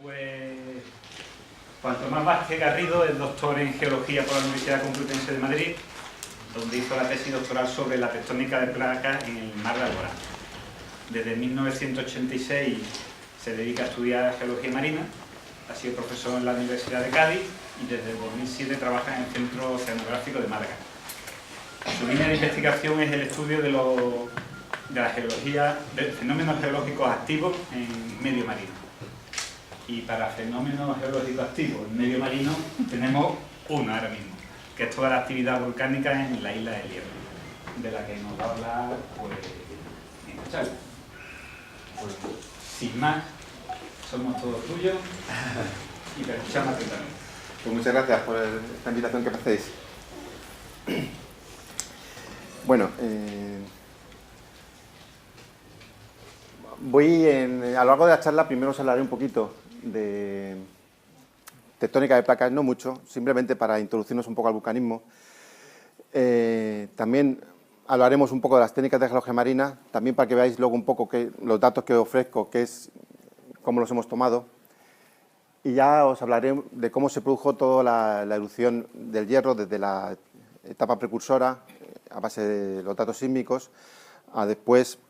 Pues Juan Tomás Vázquez Garrido es doctor en Geología por la Universidad Complutense de Madrid, donde hizo la tesis doctoral sobre la tectónica de placas en el Mar de Alborán. Desde 1986 se dedica a estudiar geología marina, ha sido profesor en la Universidad de Cádiz y desde 2007 trabaja en el Centro Oceanográfico de Málaga. Su línea de investigación es el estudio de la geología, de fenómenos geológicos activos en medio marino. Y para fenómenos geológicos activos en medio marino tenemos uno ahora mismo, que es toda la actividad volcánica en la isla del Hierro, de la que nos va a hablar pues, en esta charla. Pues, sin más, somos todos tuyos y te escuchamos atentamente. Pues muchas gracias por esta invitación que me hacéis. Bueno, a lo largo de la charla primero os hablaré un poquito de tectónica de placas, no mucho, simplemente para introducirnos un poco al vulcanismo. También hablaremos un poco de las técnicas de geología marina, también para que veáis luego un poco los datos que ofrezco, cómo los hemos tomado. Y ya os hablaré de cómo se produjo toda la erupción del Hierro desde la etapa precursora, a base de los datos sísmicos, a después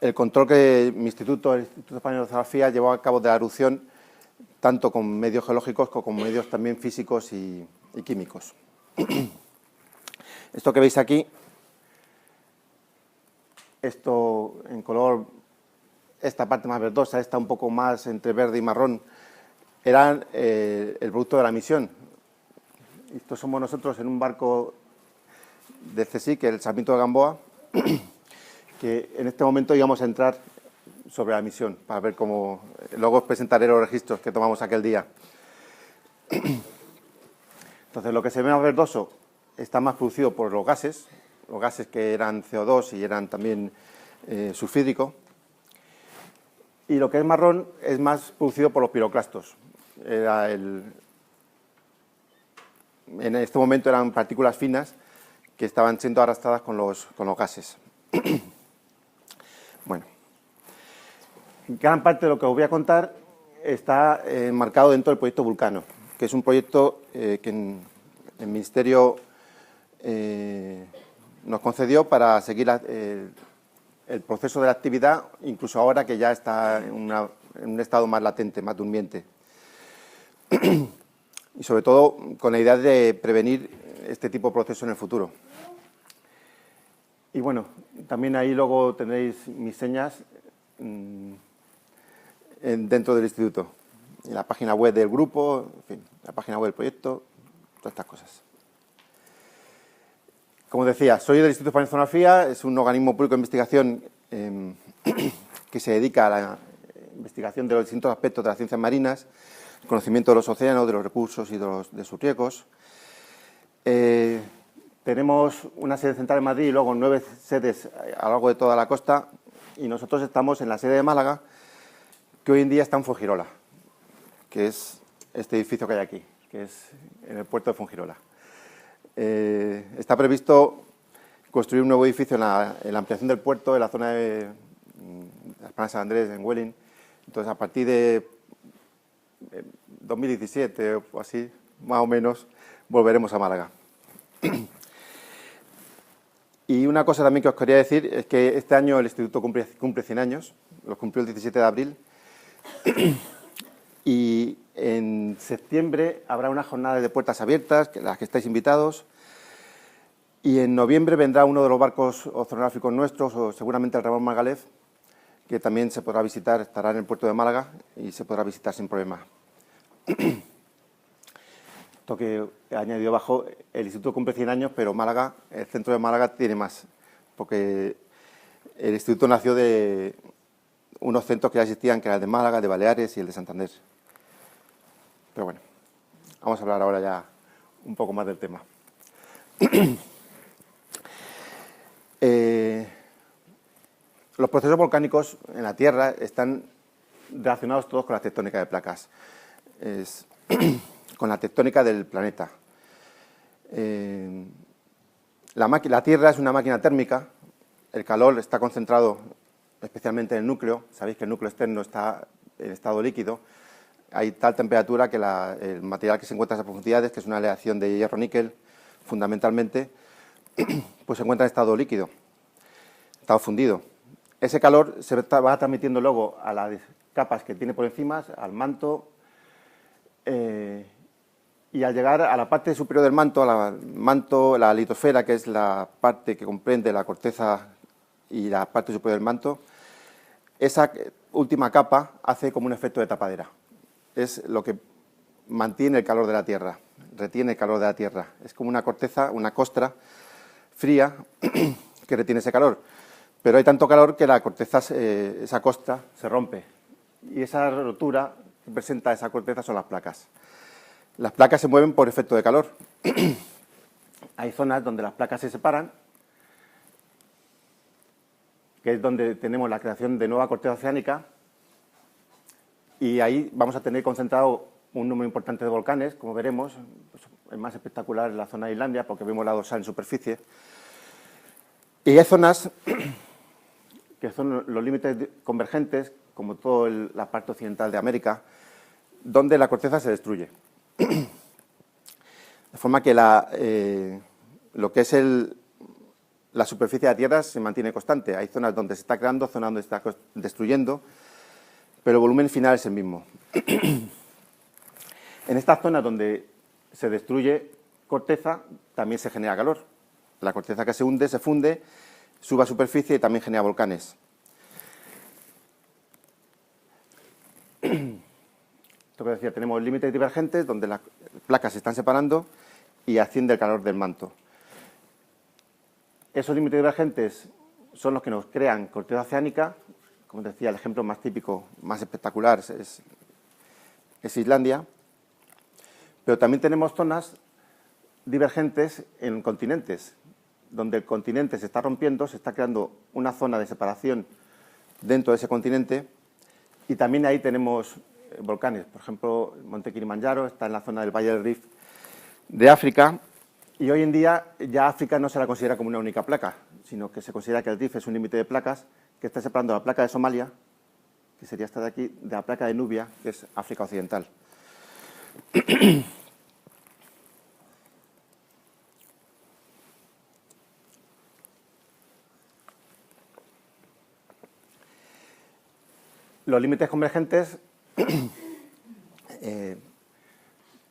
el control que mi instituto, el Instituto Español de Oceanografía, llevó a cabo de la erupción, tanto con medios geológicos como con medios también físicos y químicos. Esto que veis aquí, esto en color, esta parte más verdosa, esta un poco más entre verde y marrón, eran el producto de la misión. Esto somos nosotros en un barco de CSIC, el Sarmiento de Gamboa, que en este momento íbamos a entrar sobre la misión, para ver cómo. Luego os presentaré los registros que tomamos aquel día. Entonces, lo que se ve más verdoso está más producido por los gases que eran CO2 y eran también sulfídrico. Y lo que es marrón es más producido por los piroclastos. En este momento eran partículas finas que estaban siendo arrastradas con los gases. Bueno, gran parte de lo que os voy a contar está enmarcado dentro del proyecto Vulcano, que es un proyecto que el Ministerio nos concedió para seguir el proceso de la actividad, incluso ahora que ya está en un estado más latente, más durmiente. Y sobre todo con la idea de prevenir este tipo de proceso en el futuro. Y bueno, también ahí luego tendréis mis señas dentro del instituto. En la página web del grupo, en fin, la página web del proyecto, todas estas cosas. Como decía, soy del Instituto Español de Oceanografía, es un organismo público de investigación que se dedica a la investigación de los distintos aspectos de las ciencias marinas, el conocimiento de los océanos, de los recursos y de sus riesgos. Tenemos una sede central en Madrid y luego 9 sedes a lo largo de toda la costa, y nosotros estamos en la sede de Málaga, que hoy en día está en Fuengirola, que es este edificio que hay aquí, que es en el puerto de Fuengirola. Está previsto construir un nuevo edificio en la ampliación del puerto, en la zona de las Planas de San Andrés, en Huelin. Entonces, a partir de 2017 o así, más o menos, volveremos a Málaga. Y una cosa también que os quería decir es que este año el instituto cumple 100 años, los cumplió el 17 de abril, y en septiembre habrá unas jornadas de puertas abiertas, en las que estáis invitados, y en noviembre vendrá uno de los barcos oceanográficos nuestros, o seguramente el Ramón Margalef, que también se podrá visitar, estará en el puerto de Málaga y se podrá visitar sin problema. Esto que he añadido abajo, el instituto cumple 100 años, pero Málaga, el centro de Málaga tiene más, porque el instituto nació de unos centros que ya existían, que eran el de Málaga, de Baleares y el de Santander. Pero bueno, vamos a hablar ahora ya un poco más del tema. Los procesos volcánicos en la Tierra están relacionados todos con la tectónica de placas, con la tectónica del planeta. La Tierra es una máquina térmica, el calor está concentrado especialmente en el núcleo. Sabéis que el núcleo externo está en estado líquido, hay tal temperatura que el material que se encuentra a esas profundidades, que es una aleación de hierro-níquel, fundamentalmente, pues se encuentra en estado líquido, estado fundido. Ese calor se va transmitiendo luego a las capas que tiene por encima, al manto, y al llegar a la parte superior del manto, la litosfera, que es la parte que comprende la corteza y la parte superior del manto, esa última capa hace como un efecto de tapadera. Es lo que mantiene el calor de la Tierra, retiene el calor de la Tierra. Es como una corteza, una costra fría que retiene ese calor. Pero hay tanto calor que la corteza, esa costra, se rompe. Y esa rotura que presenta esa corteza son las placas. Las placas se mueven por efecto de calor. Hay zonas donde las placas se separan, que es donde tenemos la creación de nueva corteza oceánica, y ahí vamos a tener concentrado un número importante de volcanes, como veremos. Es más espectacular en la zona de Islandia, porque vemos la dorsal en superficie. Y hay zonas que son los límites convergentes, como toda la parte occidental de América, donde la corteza se destruye. De forma que lo que es la superficie de la Tierra se mantiene constante. Hay zonas donde se está creando, zonas donde se está destruyendo, pero el volumen final es el mismo. En estas zonas donde se destruye corteza, también se genera calor. La corteza que se hunde, se funde, sube a superficie y también genera volcanes. Esto que decía, tenemos límites divergentes donde las placas se están separando y asciende el calor del manto. Esos límites divergentes son los que nos crean corteza oceánica. Como decía, el ejemplo más típico, más espectacular es Islandia. Pero también tenemos zonas divergentes en continentes, donde el continente se está rompiendo, se está creando una zona de separación dentro de ese continente, y también ahí tenemos volcanes. Por ejemplo, el monte Kilimanjaro está en la zona del Valle del Rift de África, y hoy en día ya África no se la considera como una única placa, sino que se considera que el Rift es un límite de placas que está separando la placa de Somalia, que sería esta de aquí, de la placa de Nubia, que es África Occidental. Los límites convergentes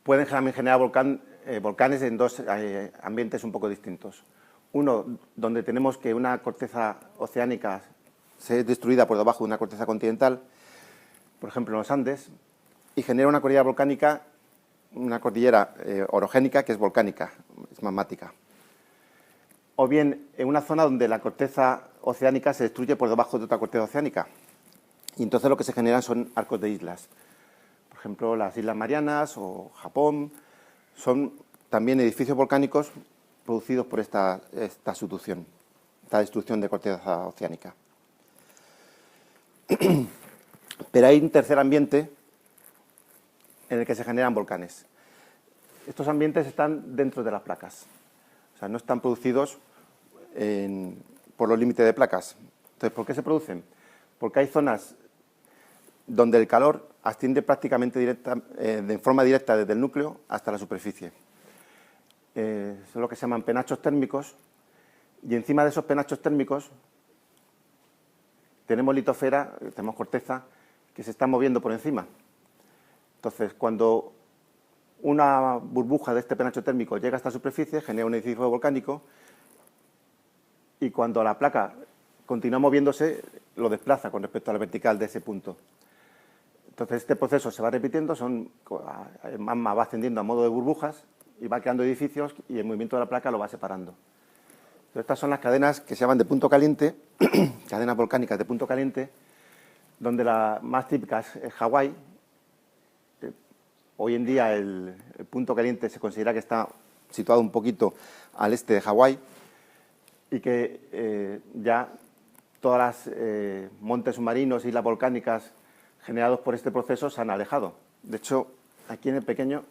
pueden también generar volcanes en dos ambientes un poco distintos. Uno, donde tenemos que una corteza oceánica sea destruida por debajo de una corteza continental, por ejemplo en los Andes, y genera una cordillera volcánica, una cordillera orogénica que es volcánica, es magmática. O bien en una zona donde la corteza oceánica se destruye por debajo de otra corteza oceánica. Y entonces lo que se generan son arcos de islas. Por ejemplo, las Islas Marianas o Japón son también edificios volcánicos producidos por esta subducción, esta destrucción de corteza oceánica. Pero hay un tercer ambiente en el que se generan volcanes. Estos ambientes están dentro de las placas, o sea, no están producidos por los límites de placas. Entonces, ¿por qué se producen? Porque hay zonas donde el calor asciende prácticamente de forma directa desde el núcleo hasta la superficie. Son lo que se llaman penachos térmicos, y encima de esos penachos térmicos tenemos litosfera, tenemos corteza, que se está moviendo por encima. Entonces, cuando una burbuja de este penacho térmico llega hasta la superficie, genera un edificio volcánico, y cuando la placa continúa moviéndose, lo desplaza con respecto a la vertical de ese punto. Entonces, este proceso se va repitiendo, el magma va ascendiendo a modo de burbujas y va creando edificios, y el movimiento de la placa lo va separando. Entonces, estas son las cadenas que se llaman de punto caliente, cadenas volcánicas de punto caliente, donde la más típica es Hawái. Hoy en día el punto caliente se considera que está situado un poquito al este de Hawái, y que ya todas las montes submarinos y islas volcánicas generados por este proceso se han alejado. De hecho, aquí en el pequeño,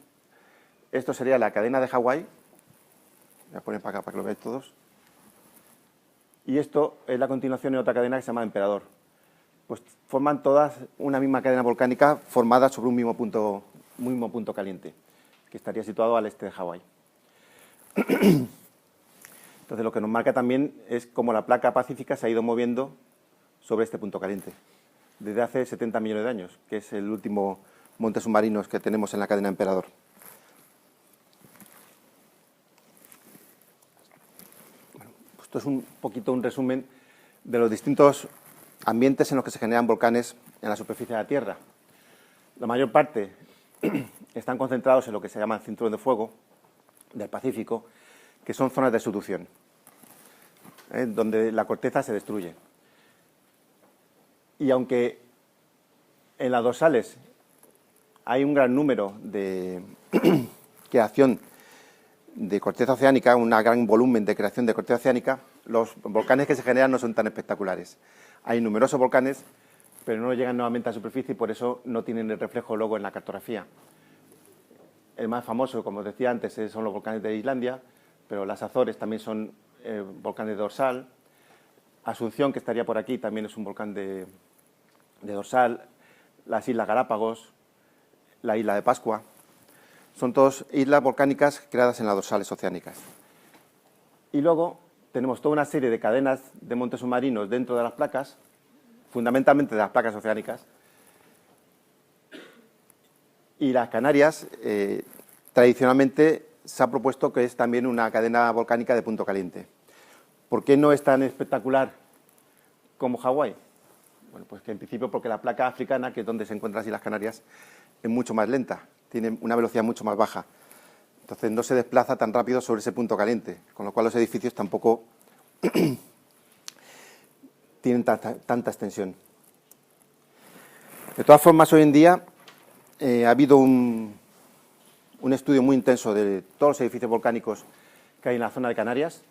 esto sería la cadena de Hawái. Voy a poner para acá para que lo veáis todos. Y esto es la continuación de otra cadena que se llama Emperador, pues forman todas una misma cadena volcánica formada sobre un mismo punto caliente, que estaría situado al este de Hawái. Entonces, lo que nos marca también es cómo la placa pacífica se ha ido moviendo sobre este punto caliente desde hace 70 millones de años, que es el último monte submarinos que tenemos en la cadena Emperador. Bueno, pues esto es un poquito un resumen de los distintos ambientes en los que se generan volcanes en la superficie de la Tierra. La mayor parte están concentrados en lo que se llama el cinturón de fuego del Pacífico, que son zonas de subducción, donde la corteza se destruye. Y aunque en las dorsales hay un gran número de creación de corteza oceánica, un gran volumen de creación de corteza oceánica, los volcanes que se generan no son tan espectaculares. Hay numerosos volcanes, pero no llegan nuevamente a la superficie y por eso no tienen el reflejo luego en la cartografía. El más famoso, como os decía antes, son los volcanes de Islandia, pero las Azores también son volcanes de dorsal. Asunción, que estaría por aquí, también es un volcán de dorsal. Las Islas Galápagos, la isla de Pascua, son todas islas volcánicas creadas en las dorsales oceánicas. Y luego tenemos toda una serie de cadenas de montes submarinos dentro de las placas, fundamentalmente de las placas oceánicas. Y las Canarias, tradicionalmente, se ha propuesto que es también una cadena volcánica de punto caliente. ¿Por qué no es tan espectacular como Hawái? Bueno, pues que en principio porque la placa africana, que es donde se encuentran las Islas Canarias, es mucho más lenta, tiene una velocidad mucho más baja. Entonces no se desplaza tan rápido sobre ese punto caliente, con lo cual los edificios tampoco tienen tanta extensión. De todas formas, hoy en día ha habido un estudio muy intenso de todos los edificios volcánicos que hay en la zona de Canarias,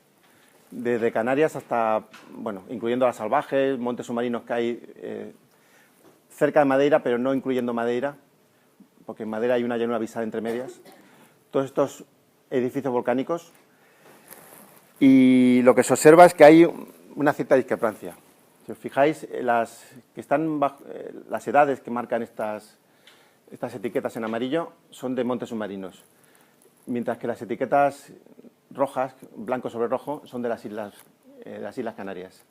desde Canarias hasta, bueno, incluyendo las Salvajes, montes submarinos que hay cerca de Madeira, pero no incluyendo Madeira, porque en Madeira hay una llanura avisada entre medias. Todos estos edificios volcánicos, y lo que se observa es que hay una cierta discrepancia. Si os fijáis, las edades que marcan estas etiquetas en amarillo son de montes submarinos, mientras que las etiquetas rojas, blanco sobre rojo, son de las Islas Canarias.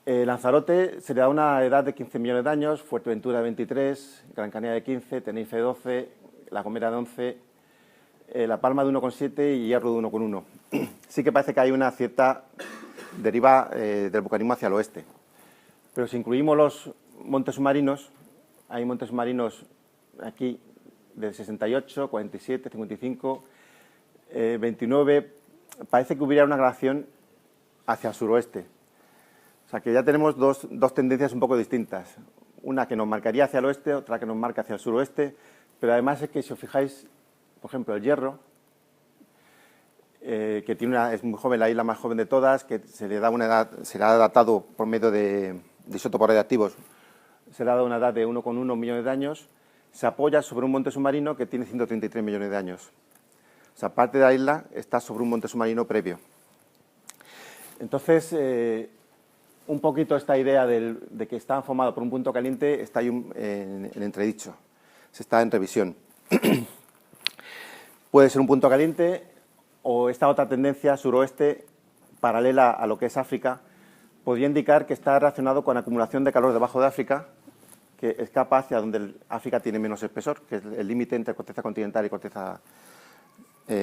Lanzarote se le da una edad de 15 millones de años, Fuerteventura de 23, Gran Canaria de 15, Tenerife de 12, La Gomera de 11, La Palma de 1,7 y Hierro de 1,1. Sí que parece que hay una cierta deriva del volcanismo hacia el oeste. Pero si incluimos los montes submarinos, hay montes submarinos aquí de 68, 47, 55, 29, parece que hubiera una gradación hacia el suroeste. O sea que ya tenemos dos tendencias un poco distintas. Una que nos marcaría hacia el oeste, otra que nos marca hacia el suroeste, pero además es que si os fijáis, por ejemplo, el Hierro, que es muy joven, la isla más joven de todas, que se le da una edad, se le ha datado por medio de isótopos radiactivos, se le ha dado una edad de 1,1 millones de años, se apoya sobre un monte submarino que tiene 133 millones de años. O sea, parte de la isla está sobre un monte submarino previo. Entonces, un poquito esta idea de que está formado por un punto caliente está ahí en entredicho, se está en revisión. Puede ser un punto caliente o esta otra tendencia suroeste, paralela a lo que es África, podría indicar que está relacionado con acumulación de calor debajo de África, que escapa hacia donde África tiene menos espesor, que es el límite entre corteza continental y corteza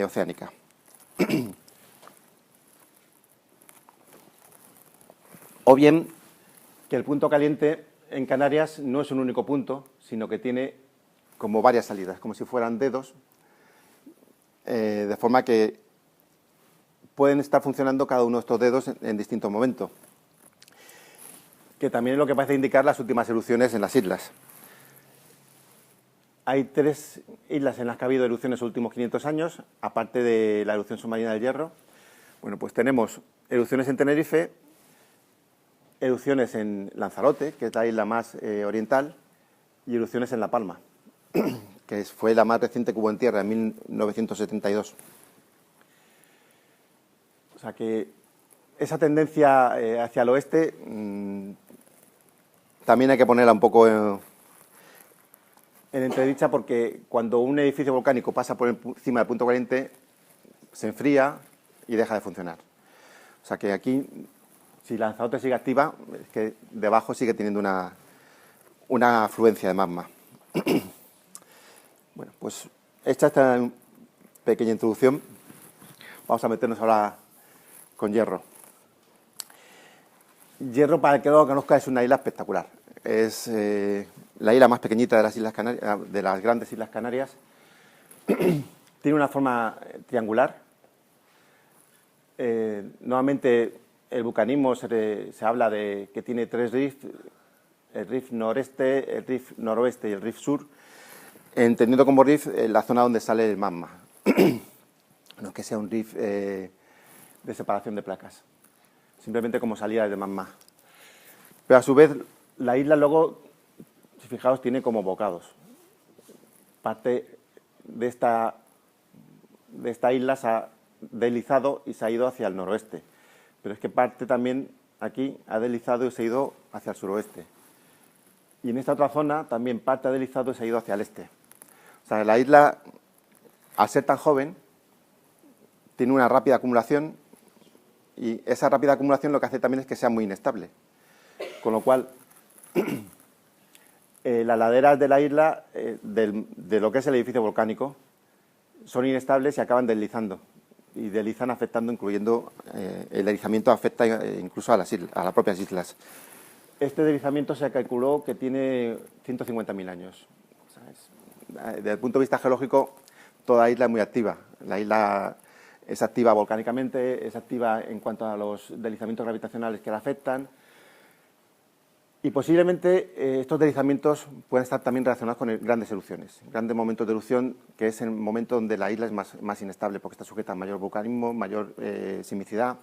oceánica. O bien que el punto caliente en Canarias no es un único punto, sino que tiene como varias salidas, como si fueran dedos, de forma que pueden estar funcionando cada uno de estos dedos en distintos momentos, que también es lo que parece indicar las últimas erupciones en las islas. Hay 3 islas en las que ha habido erupciones en los últimos 500 años, aparte de la erupción submarina del Hierro. Bueno, pues tenemos erupciones en Tenerife, erupciones en Lanzarote, que es la isla más oriental, y erupciones en La Palma, que fue la más reciente que hubo en tierra, en 1972. O sea que esa tendencia hacia el oeste también hay que ponerla un poco en entredicha, porque cuando un edificio volcánico pasa por encima del punto caliente, se enfría y deja de funcionar. O sea que aquí, si la lanzadote sigue activa, es que debajo sigue teniendo una afluencia de magma. Bueno, pues hecha esta pequeña introducción, vamos a meternos ahora con Hierro. Hierro, para el que no lo conozca, es una isla espectacular. Es la isla más pequeñita de las Islas Canarias, de las grandes Islas Canarias. Tiene una forma triangular. Nuevamente, el vulcanismo se habla de que tiene 3 rifts: el rift noreste, el rift noroeste y el rift sur, entendiendo como rift la zona donde sale el magma. No que sea un rift de separación de placas, simplemente como salida del magma. Pero a su vez, la isla luego, si fijaos, tiene como bocados. Parte de esta isla se ha deslizado y se ha ido hacia el noroeste. Pero es que parte también aquí ha deslizado y se ha ido hacia el suroeste. Y en esta otra zona también parte ha deslizado y se ha ido hacia el este. O sea, la isla, al ser tan joven, tiene una rápida acumulación, y esa rápida acumulación lo que hace también es que sea muy inestable. Con lo cual, las laderas de la isla, de lo que es el edificio volcánico, son inestables y acaban deslizando. Y deslizan afectando, incluyendo el deslizamiento afecta incluso a las propias islas. Este deslizamiento se calculó que tiene 150.000 años. O sea, desde el punto de vista geológico, toda isla es muy activa. La isla es activa volcánicamente, es activa en cuanto a los deslizamientos gravitacionales que la afectan. Y posiblemente estos deslizamientos pueden estar también relacionados con grandes erupciones, grandes momentos de erupción, que es el momento donde la isla es más inestable, porque está sujeta a mayor vulcanismo, mayor sismicidad.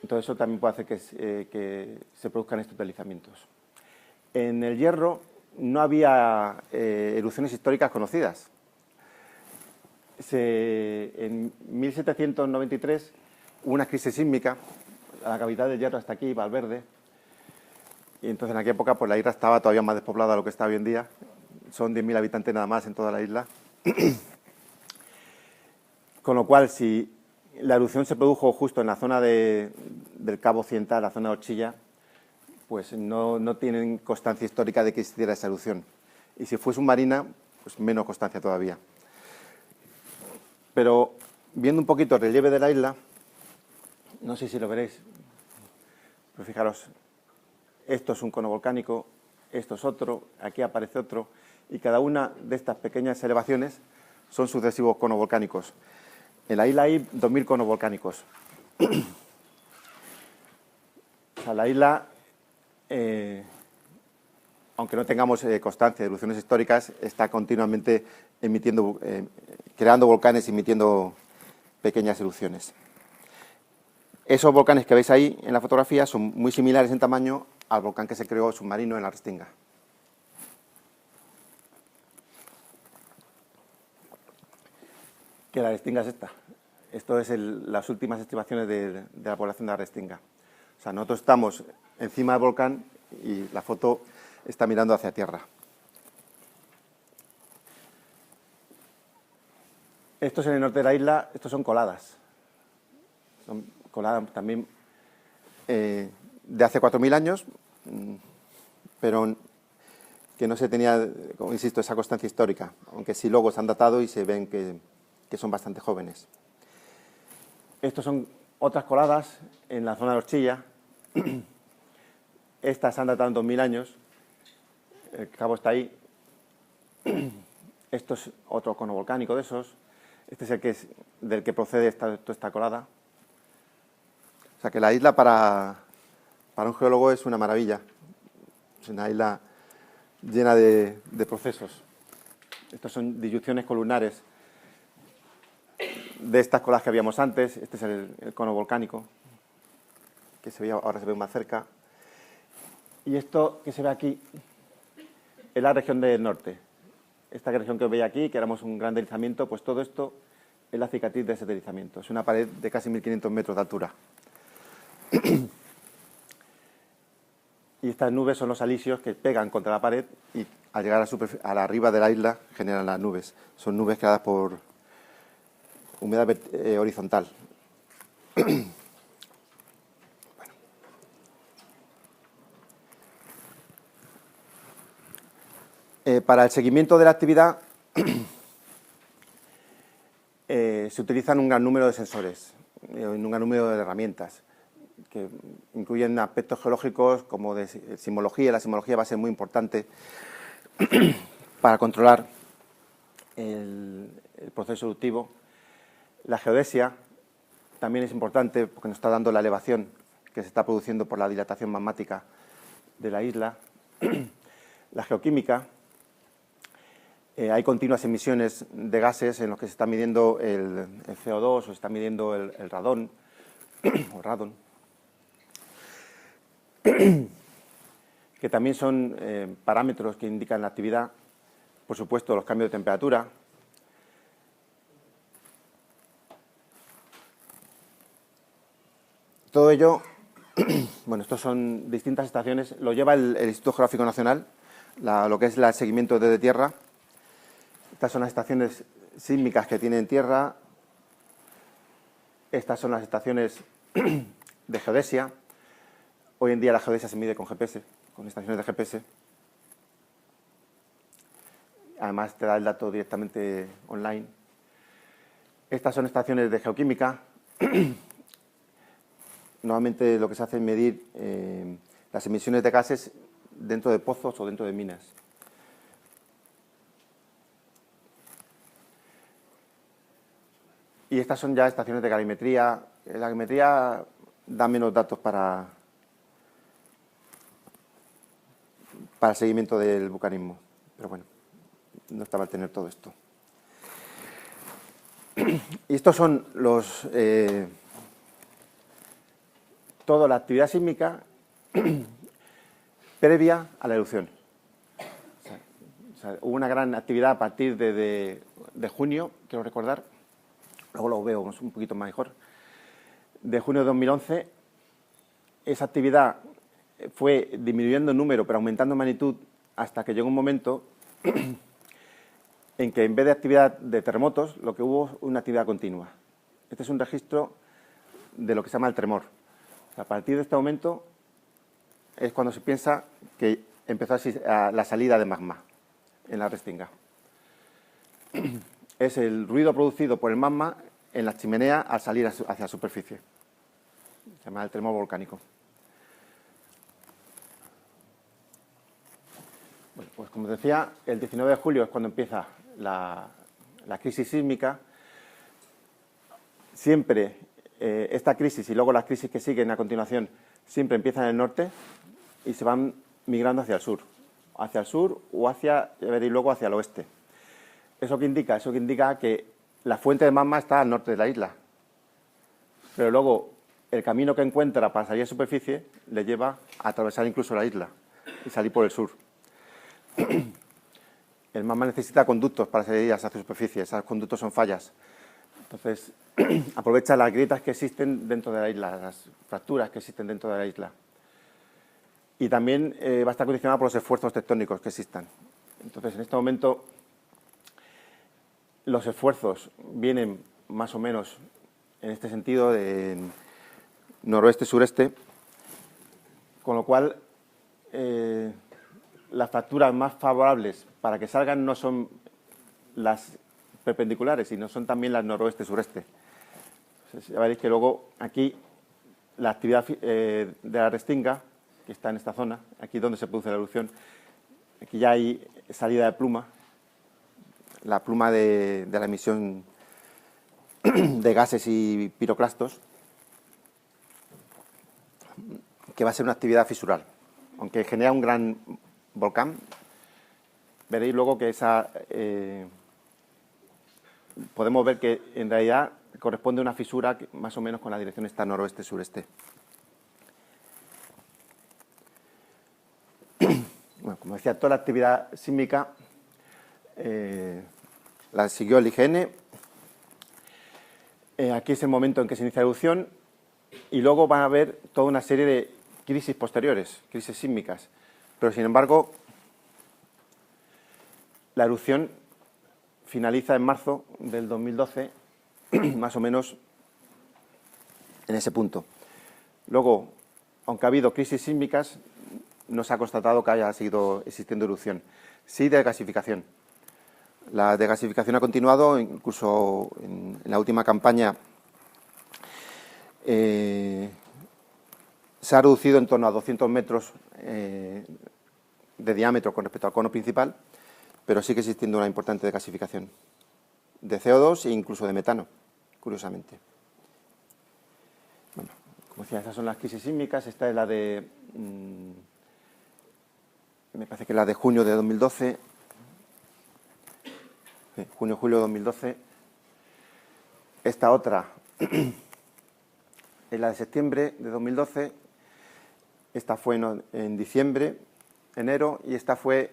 Entonces eso también puede hacer que se produzcan estos deslizamientos. En el Hierro no había erupciones históricas conocidas. En 1793 hubo una crisis sísmica, a la capital del Hierro hasta aquí, Valverde. Y entonces en aquella época pues la isla estaba todavía más despoblada de lo que está hoy en día. Son 10.000 habitantes nada más en toda la isla. Con lo cual, si la erupción se produjo justo en la zona del Cabo Occidental, la zona de Orchilla, pues no tienen constancia histórica de que existiera esa erupción. Y si fue submarina, pues menos constancia todavía. Pero viendo un poquito el relieve de la isla, no sé si lo veréis, pero fijaros, esto es un cono volcánico, esto es otro, aquí aparece otro, y cada una de estas pequeñas elevaciones son sucesivos conos volcánicos. En la isla hay 2.000 conos volcánicos. O sea, la isla, aunque no tengamos constancia de erupciones históricas, está continuamente creando volcanes, emitiendo pequeñas erupciones. Esos volcanes que veis ahí en la fotografía son muy similares en tamaño al volcán que se creó submarino en la Restinga. Que la Restinga es esta. Esto es las últimas estimaciones de la población de la Restinga. O sea, nosotros estamos encima del volcán y la foto está mirando hacia tierra. Estos en el norte de la isla, estos son coladas. Son coladas también de hace 4.000 años, pero que no se tenía, como insisto, esa constancia histórica, aunque sí luego se han datado y se ven que son bastante jóvenes. Estos son otras coladas en la zona de Orchilla. Estas se han datado en 2.000 años. El cabo está ahí. Esto es otro cono volcánico de esos. Este es del que procede toda esta colada. O sea que la isla para un geólogo es una maravilla. Es una isla llena de procesos. Estas son disyunciones columnares de estas colas que habíamos antes. Este es el cono volcánico, que ahora se ve más cerca. Y esto que se ve aquí es la región del norte. Esta región que os veis aquí, que éramos un gran deslizamiento, pues todo esto es la cicatriz de ese deslizamiento. Es una pared de casi 1.500 metros de altura. y estas nubes son los alisios que pegan contra la pared y al llegar a la arriba de la isla generan las nubes. Son nubes creadas por humedad horizontal. Para el seguimiento de la actividad se utilizan un gran número de sensores, un gran número de herramientas que incluyen aspectos geológicos como de sismología. La sismología va a ser muy importante para controlar el proceso eruptivo. La geodesia también es importante porque nos está dando la elevación que se está produciendo por la dilatación magmática de la isla. La geoquímica. Hay continuas emisiones de gases en los que se está midiendo el CO2 o se está midiendo el radón o radon, que también son parámetros que indican la actividad. Por supuesto, los cambios de temperatura. Todo ello, bueno, estos son distintas estaciones, lo lleva el Instituto Geográfico Nacional, lo que es el seguimiento desde tierra. Estas son las estaciones sísmicas que tiene en tierra. Estas son las estaciones de geodesia. Hoy en día la geodesia se mide con GPS, con estaciones de GPS. Además te da el dato directamente online. Estas son estaciones de geoquímica. Normalmente lo que se hace es medir las emisiones de gases dentro de pozos o dentro de minas. Y estas son ya estaciones de galimetría. La galimetría da menos datos para el seguimiento del vulcanismo. Pero bueno, no está mal tener todo esto. Y estos son los... toda la actividad sísmica previa a la erupción. O sea, hubo una gran actividad a partir de junio, quiero recordar. Luego lo veo un poquito mejor, de junio de 2011, esa actividad fue disminuyendo en número, pero aumentando en magnitud, hasta que llegó un momento en que en vez de actividad de terremotos, lo que hubo una actividad continua. Este es un registro de lo que se llama el tremor. O sea, a partir de este momento es cuando se piensa que empezó la salida de magma en la restinga. Es el ruido producido por el magma en la chimenea al salir hacia la superficie. Se llama el tremor volcánico. Bueno, pues como decía, el 19 de julio es cuando empieza la crisis sísmica. Siempre esta crisis y luego las crisis que siguen a continuación siempre empiezan en el norte y se van migrando hacia el sur o y luego hacia el oeste. ¿Eso qué indica? Eso que indica que la fuente de magma está al norte de la isla, pero luego el camino que encuentra para salir a superficie le lleva a atravesar incluso la isla y salir por el sur. El magma necesita conductos para salir hacia la superficie, esos conductos son fallas. Entonces, aprovecha las grietas que existen dentro de la isla, las fracturas que existen dentro de la isla. Y también va a estar condicionado por los esfuerzos tectónicos que existan. Entonces, en este momento, los esfuerzos vienen más o menos en este sentido de noroeste-sureste, con lo cual las fracturas más favorables para que salgan no son las perpendiculares, sino son también las noroeste-sureste. Ya veréis que luego aquí la actividad de la restinga, que está en esta zona, aquí donde se produce la erupción, aquí ya hay salida de pluma, la pluma de la emisión de gases y piroclastos, que va a ser una actividad fisural. Aunque genera un gran volcán, veréis luego que podemos ver que en realidad corresponde a una fisura que más o menos con la dirección está noroeste-sureste. Bueno, como decía, toda la actividad sísmica la siguió el IGN. Aquí es el momento en que se inicia la erupción y luego van a haber toda una serie de crisis posteriores, crisis sísmicas, pero sin embargo la erupción finaliza en marzo del 2012, más o menos en ese punto. Luego, aunque ha habido crisis sísmicas, no se ha constatado que haya seguido existiendo erupción. Sí de gasificación. La desgasificación ha continuado, incluso en la última campaña se ha reducido en torno a 200 metros de diámetro con respecto al cono principal, pero sigue existiendo una importante desgasificación de CO2 e incluso de metano, curiosamente. Bueno, como decía, esas son las crisis sísmicas. Esta es la de, me parece que la de junio de 2012, junio-julio de 2012. Esta otra es la de septiembre de 2012, esta fue en diciembre, enero, y esta fue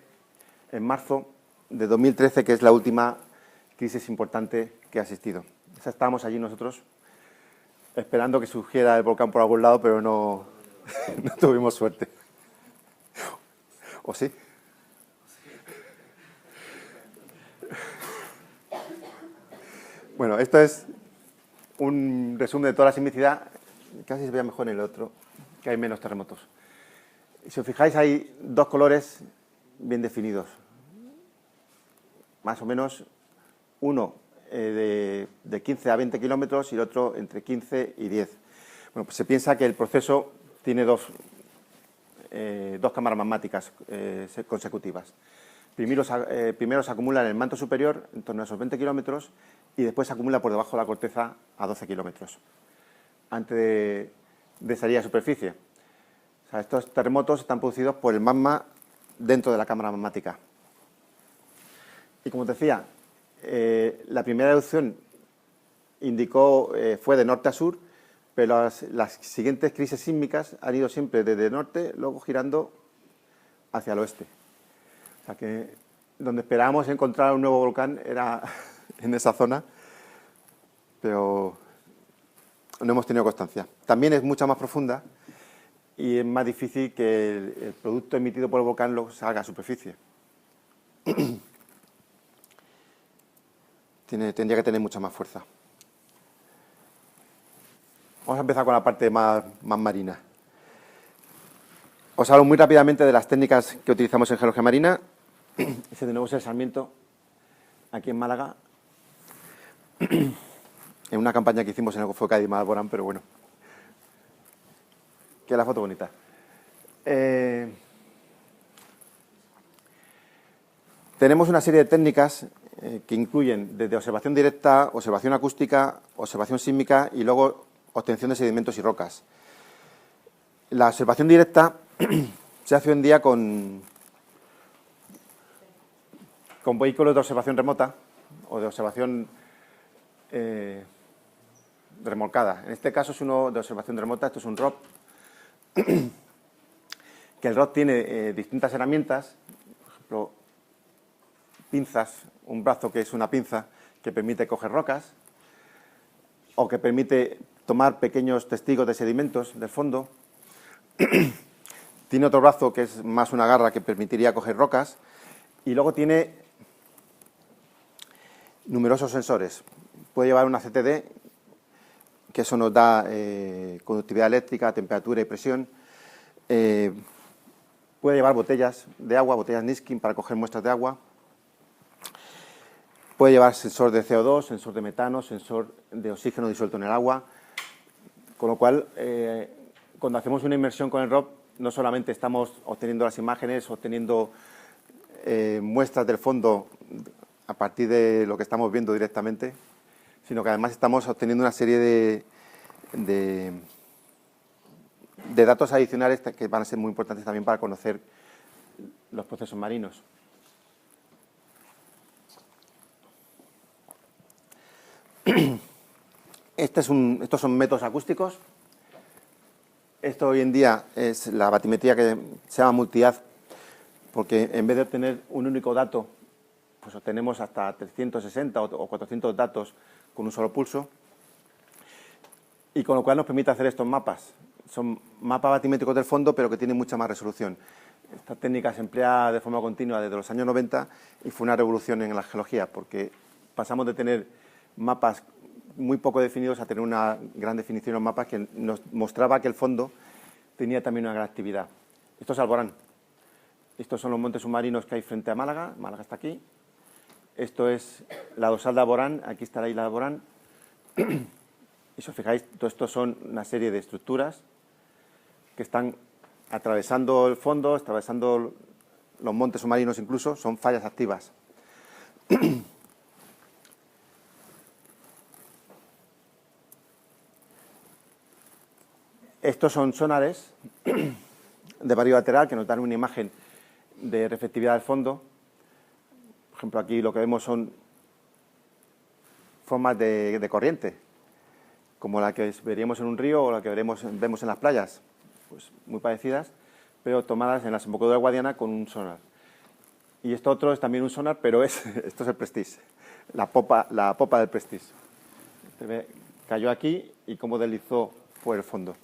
en marzo de 2013, que es la última crisis importante que ha existido. Estábamos allí nosotros esperando que surgiera el volcán por algún lado, pero no tuvimos suerte. ¿O sí? Bueno, esto es un resumen de toda la sismicidad. Casi se veía mejor en el otro, que hay menos terremotos. Si os fijáis, hay dos colores bien definidos. Más o menos uno de 15 a 20 kilómetros y el otro entre 15 y 10. Bueno, pues se piensa que el proceso tiene dos cámaras magmáticas consecutivas. Primero se acumula en el manto superior, en torno a esos 20 kilómetros, y después se acumula por debajo de la corteza a 12 kilómetros, antes de salir a superficie. O sea, estos terremotos están producidos por el magma dentro de la cámara magmática. Y como os decía, la primera erupción fue de norte a sur, pero las siguientes crisis sísmicas han ido siempre desde el norte, luego girando hacia el oeste. O sea que donde esperábamos encontrar un nuevo volcán era en esa zona, pero no hemos tenido constancia. También es mucho más profunda y es más difícil que el producto emitido por el volcán lo salga a superficie. Tendría que tener mucha más fuerza. Vamos a empezar con la parte más marina. Os hablo muy rápidamente de las técnicas que utilizamos en geología marina. Ese de nuevo es el Sarmiento, aquí en Málaga, en una campaña que hicimos en el Golfo de Cádiz, Alborán, pero bueno, que es la foto bonita. Tenemos una serie de técnicas que incluyen desde observación directa, observación acústica, observación sísmica y luego obtención de sedimentos y rocas. La observación directa se hace hoy en día con vehículos de observación remota o de observación remolcada. En este caso es uno de observación remota, esto es un ROV, que el ROV tiene distintas herramientas, por ejemplo, pinzas, un brazo que es una pinza que permite coger rocas o que permite tomar pequeños testigos de sedimentos del fondo. Tiene otro brazo que es más una garra que permitiría coger rocas y luego tiene numerosos sensores. Puede llevar una CTD, que eso nos da conductividad eléctrica, temperatura y presión. Puede llevar botellas de agua, botellas Niskin para coger muestras de agua. Puede llevar sensor de CO2, sensor de metano, sensor de oxígeno disuelto en el agua. Con lo cual, cuando hacemos una inmersión con el ROV, no solamente estamos obteniendo las imágenes, obteniendo muestras del fondo a partir de lo que estamos viendo directamente, sino que además estamos obteniendo una serie de datos adicionales que van a ser muy importantes también para conocer los procesos marinos. Estos son métodos acústicos. Esto hoy en día es la batimetría que se llama multi-haz, porque en vez de obtener un único dato, pues obtenemos hasta 360 o 400 datos con un solo pulso, y con lo cual nos permite hacer estos mapas. son mapas batimétricos del fondo, pero que tienen mucha más resolución. Esta técnica se emplea de forma continua desde los años 90 y fue una revolución en la geología, porque pasamos de tener mapas muy poco definidos a tener una gran definición en mapas que nos mostraba que el fondo tenía también una gran actividad. Esto es Alborán. Estos son los montes submarinos que hay frente a Málaga. Málaga está aquí. Esto es la dorsal de Alborán. Aquí está la isla de Alborán. Y si os fijáis, todo esto son una serie de estructuras que están atravesando el fondo, atravesando los montes submarinos incluso, son fallas activas. Estos son sonares de barrio lateral que nos dan una imagen de reflectividad del fondo. Por ejemplo, aquí lo que vemos son formas de corriente, como la que veríamos en un río o la que vemos en las playas, pues muy parecidas, pero tomadas en la desembocadura de Guadiana con un sonar. Y esto otro es también un sonar, pero esto es el Prestige, la popa del Prestige. Se ve, cayó aquí y cómo deslizó por el fondo.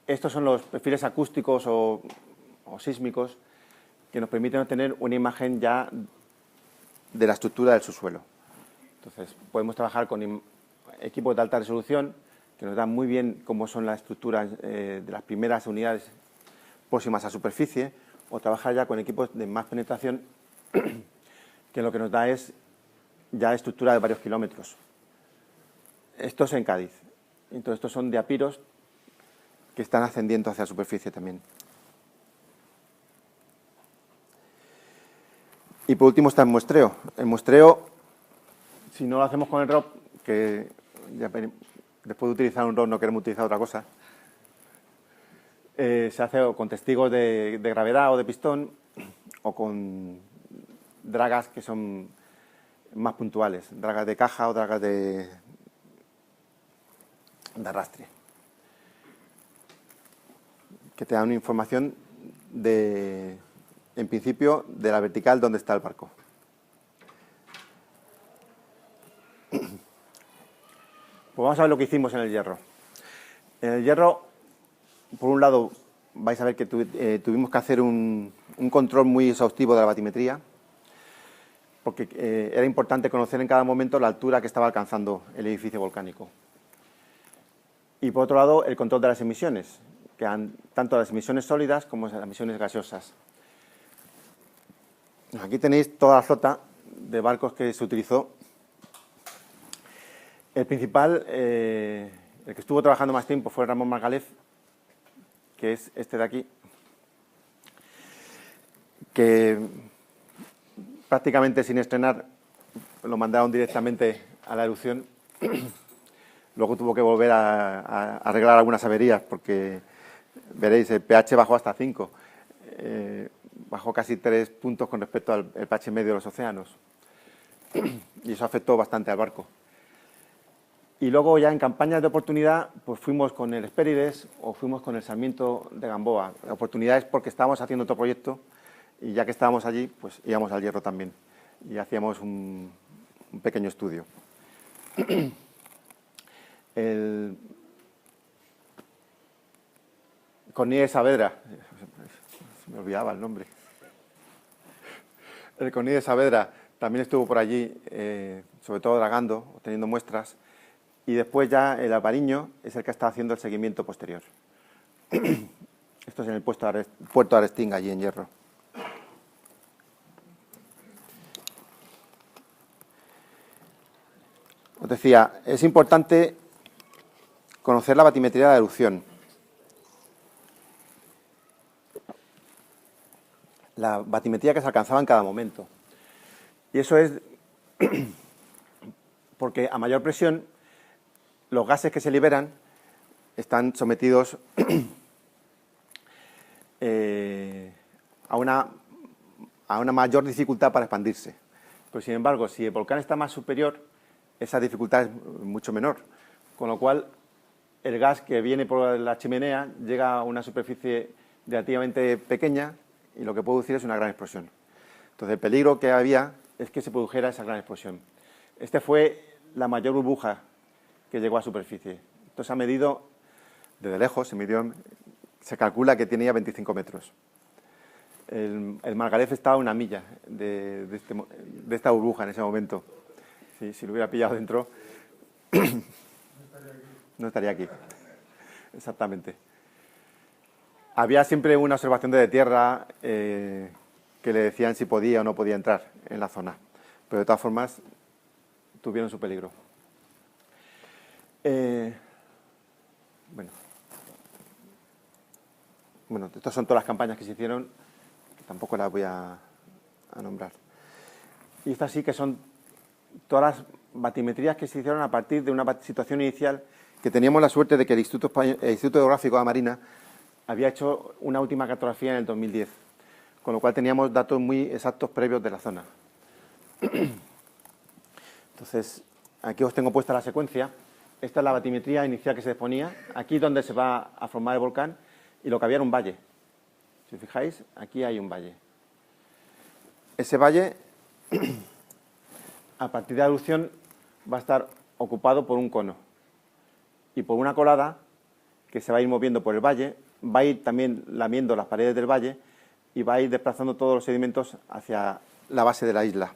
Estos son los perfiles acústicos o sísmicos que nos permiten obtener una imagen ya de la estructura del subsuelo. Entonces, podemos trabajar con equipos de alta resolución que nos dan muy bien cómo son las estructuras de las primeras unidades próximas a superficie, o trabajar ya con equipos de más penetración que lo que nos da es ya estructura de varios kilómetros. Esto es en Cádiz. Entonces, estos son diapiros que están ascendiendo hacia la superficie también. Y por último está el muestreo. El muestreo, si no lo hacemos con el ROP, que ya después de utilizar un ROP no queremos utilizar otra cosa, se hace o con testigos de gravedad o de pistón, o con dragas que son más puntuales, dragas de caja o dragas de arrastre, que te dan una información en principio, de la vertical donde está el barco. Pues vamos a ver lo que hicimos en el Hierro. En el Hierro, por un lado, vais a ver que tuvimos que hacer un control muy exhaustivo de la batimetría, porque era importante conocer en cada momento la altura que estaba alcanzando el edificio volcánico. Y por otro lado, el control de las emisiones, que han tanto las emisiones sólidas como las emisiones gaseosas. Aquí tenéis toda la flota de barcos que se utilizó. El principal, el que estuvo trabajando más tiempo, fue Ramón Margalef, que es este de aquí, que prácticamente sin estrenar lo mandaron directamente a la erupción. Luego tuvo que volver a arreglar algunas averías, porque veréis, el pH bajó hasta 5. Bajó casi 3 puntos con respecto al pH medio de los océanos. Y eso afectó bastante al barco. Y luego ya en campañas de oportunidad, pues fuimos con el Hespérides o fuimos con el Sarmiento de Gamboa. Oportunidades porque estábamos haciendo otro proyecto y ya que estábamos allí, pues íbamos al Hierro también. Y hacíamos un pequeño estudio. El Cornilla de Saavedra, se me olvidaba el nombre. El Cornilla de Saavedra también estuvo por allí, sobre todo dragando, obteniendo muestras. Y después ya el Alvariño es el que está haciendo el seguimiento posterior. Esto es en el puerto de Arestín, allí en Hierro. Os decía, es importante conocer la batimetría de la erupción. La batimetría que se alcanzaba en cada momento. Y eso es porque a mayor presión los gases que se liberan están sometidos a una mayor dificultad para expandirse. Pero sin embargo, si el volcán está más superior, esa dificultad es mucho menor. Con lo cual, el gas que viene por la chimenea llega a una superficie relativamente pequeña y lo que puede producir es una gran explosión. Entonces, el peligro que había es que se produjera esa gran explosión. Este fue la mayor burbuja que llegó a superficie. Esto se ha medido desde lejos, se calcula que tenía 25 metros. El Margalef estaba a una milla de esta burbuja en ese momento. Si lo hubiera pillado dentro, no estaría aquí. Exactamente. Había siempre una observación desde tierra que le decían si podía o no podía entrar en la zona. Pero de todas formas, tuvieron su peligro. Bueno, estas son todas las campañas que se hicieron, que tampoco las voy a nombrar. Y estas sí que son todas las batimetrías que se hicieron a partir de una situación inicial que teníamos la suerte de que el Instituto Geográfico de la Marina había hecho una última cartografía en el 2010, con lo cual teníamos datos muy exactos previos de la zona. Entonces, aquí os tengo puesta la secuencia. Esta es la batimetría inicial que se exponía. Aquí es donde se va a formar el volcán y lo que había era un valle. Si os fijáis, aquí hay un valle. Ese valle, a partir de la erupción, va a estar ocupado por un cono y por una colada que se va a ir moviendo por el valle, va a ir también lamiendo las paredes del valle y va a ir desplazando todos los sedimentos hacia la base de la isla,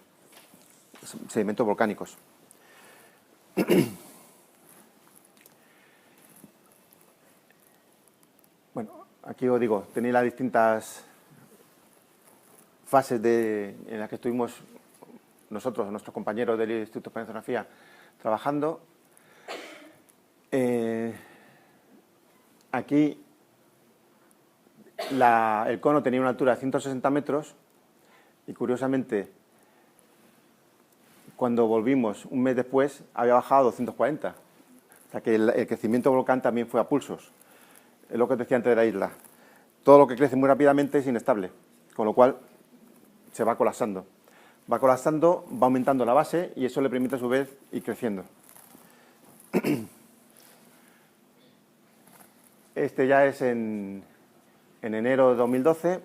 sedimentos volcánicos. Bueno, aquí os digo, tenéis las distintas fases en las que estuvimos nosotros, nuestros compañeros del Instituto de Oceanografía, trabajando. Aquí el cono tenía una altura de 160 metros y, curiosamente, cuando volvimos un mes después, había bajado a 240. O sea que el crecimiento del volcán también fue a pulsos. Es lo que os decía antes de la isla. Todo lo que crece muy rápidamente es inestable, con lo cual se va colapsando. Va colapsando, va aumentando la base y eso le permite a su vez ir creciendo. Este ya es en enero de 2012.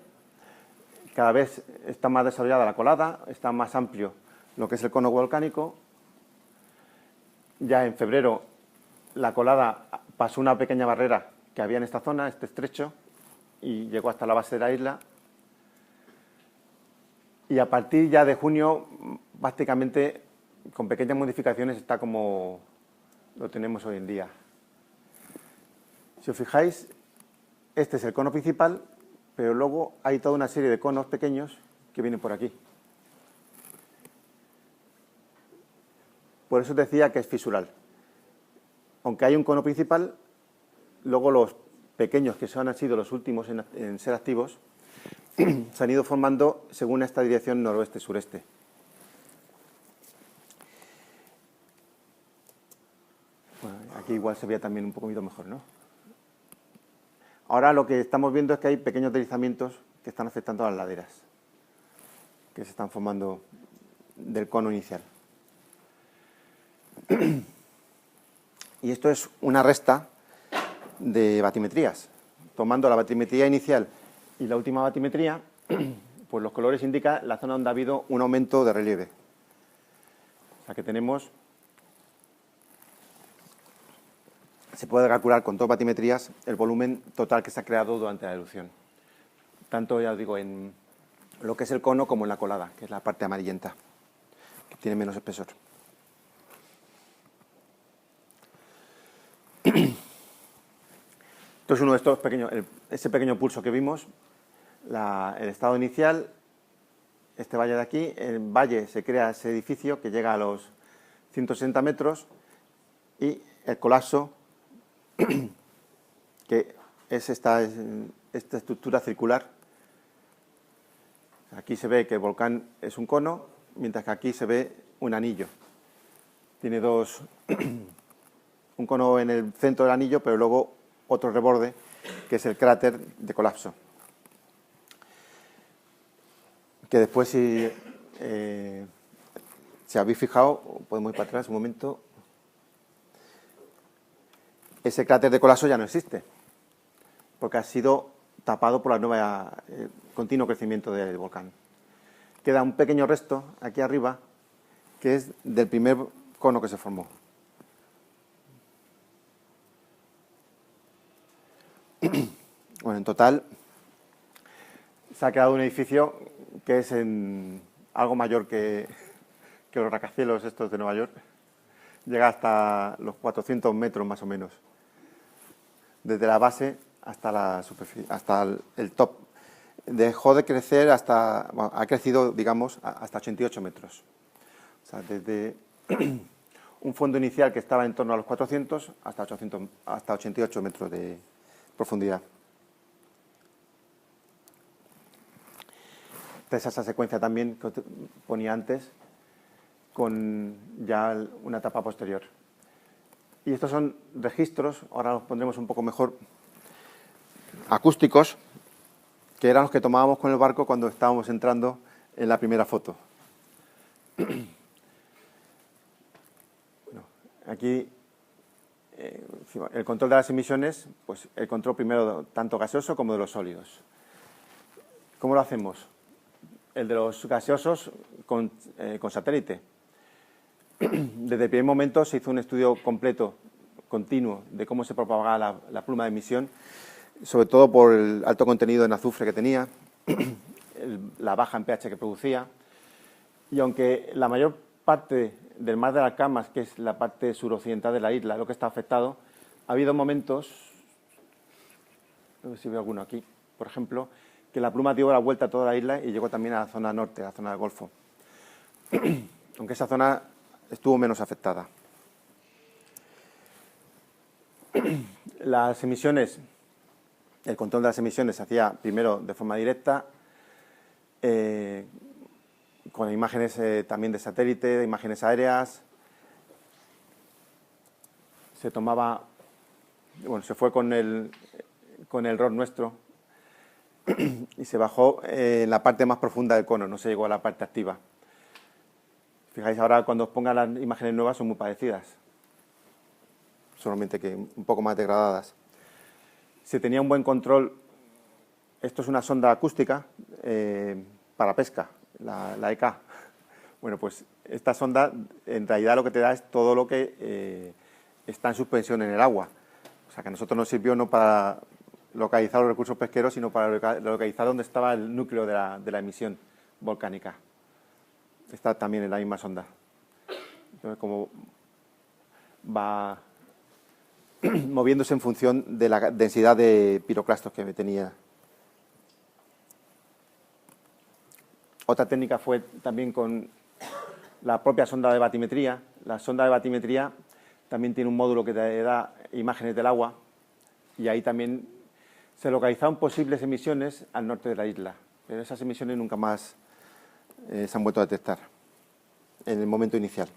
Cada vez está más desarrollada la colada, está más amplio lo que es el cono volcánico. Ya en febrero la colada pasó una pequeña barrera que había en esta zona, este estrecho, y llegó hasta la base de la isla. Y a partir ya de junio, prácticamente, con pequeñas modificaciones, está como lo tenemos hoy en día. Si os fijáis, este es el cono principal, pero luego hay toda una serie de conos pequeños que vienen por aquí. Por eso os decía que es fisural. Aunque hay un cono principal, luego los pequeños, que han sido los últimos en ser activos, se han ido formando según esta dirección noroeste-sureste. Bueno, aquí igual se veía también un poquito mejor, ¿no? Ahora lo que estamos viendo es que hay pequeños deslizamientos que están afectando a las laderas, que se están formando del cono inicial. Y esto es una resta de batimetrías. Tomando la batimetría inicial y la última batimetría, pues los colores indican la zona donde ha habido un aumento de relieve. O sea que tenemos, se puede calcular con dos batimetrías el volumen total que se ha creado durante la erupción. Tanto, ya os digo, en lo que es el cono como en la colada, que es la parte amarillenta, que tiene menos espesor. Esto es uno de estos pequeños, ese pequeño pulso que vimos, el estado inicial, este valle de aquí. En el valle se crea ese edificio que llega a los 160 metros y el colapso, que es esta estructura circular. Aquí se ve que el volcán es un cono, mientras que aquí se ve un anillo. Tiene un cono en el centro del anillo, pero luego otro reborde, que es el cráter de colapso. Que después, si habéis fijado, podemos ir para atrás un momento, ese cráter de colapso ya no existe, porque ha sido tapado por la nueva continuo crecimiento del volcán. queda un pequeño resto aquí arriba, que es del primer cono que se formó. Bueno, en total se ha quedado un edificio que es algo mayor que los rascacielos estos de Nueva York. Llega hasta los 400 metros más o menos, desde la base hasta la superficie, hasta el top. Dejó de crecer hasta, bueno, ha crecido, digamos, hasta 88 metros. O sea, desde un fondo inicial que estaba en torno a los 400 hasta 88 metros de profundidad. Esta es esa secuencia también que ponía antes, con ya una etapa posterior. Y estos son registros, ahora los pondremos un poco mejor, acústicos, que eran los que tomábamos con el barco cuando estábamos entrando en la primera foto. Bueno, aquí el control de las emisiones, pues el control primero tanto gaseoso como de los sólidos. ¿Cómo lo hacemos? El de los gaseosos con satélite. Desde el primer momento se hizo un estudio completo, continuo, de cómo se propagaba la pluma de emisión, sobre todo por el alto contenido en azufre que tenía, la baja en pH que producía, y aunque la mayor parte del mar de Alcamas, que es la parte suroccidental de la isla, lo que está afectado, ha habido momentos, no sé si veo alguno aquí, por ejemplo, que la pluma dio la vuelta a toda la isla y llegó también a la zona norte, a la zona del Golfo. Aunque esa zona estuvo menos afectada. Las emisiones, el control de las emisiones se hacía primero de forma directa, con imágenes también de satélite, imágenes aéreas. Se tomaba, bueno, se fue con el ROR nuestro y se bajó en la parte más profunda del cono, no se llegó a la parte activa. Fijáis, ahora cuando os pongan las imágenes nuevas son muy parecidas, solamente que un poco más degradadas. Se tenía un buen control. Esto es una sonda acústica para pesca, la EK. Bueno, pues esta sonda en realidad lo que te da es todo lo que está en suspensión en el agua. O sea, que a nosotros nos sirvió no para localizar los recursos pesqueros, sino para localizar dónde estaba el núcleo de la emisión volcánica. Está también en la misma sonda. Entonces, como va moviéndose en función de la densidad de piroclastos que tenía. Otra técnica fue también con la propia sonda de batimetría. La sonda de batimetría también tiene un módulo que te da imágenes del agua y ahí también se localizaron posibles emisiones al norte de la isla, pero esas emisiones nunca más se han vuelto a detectar en el momento inicial.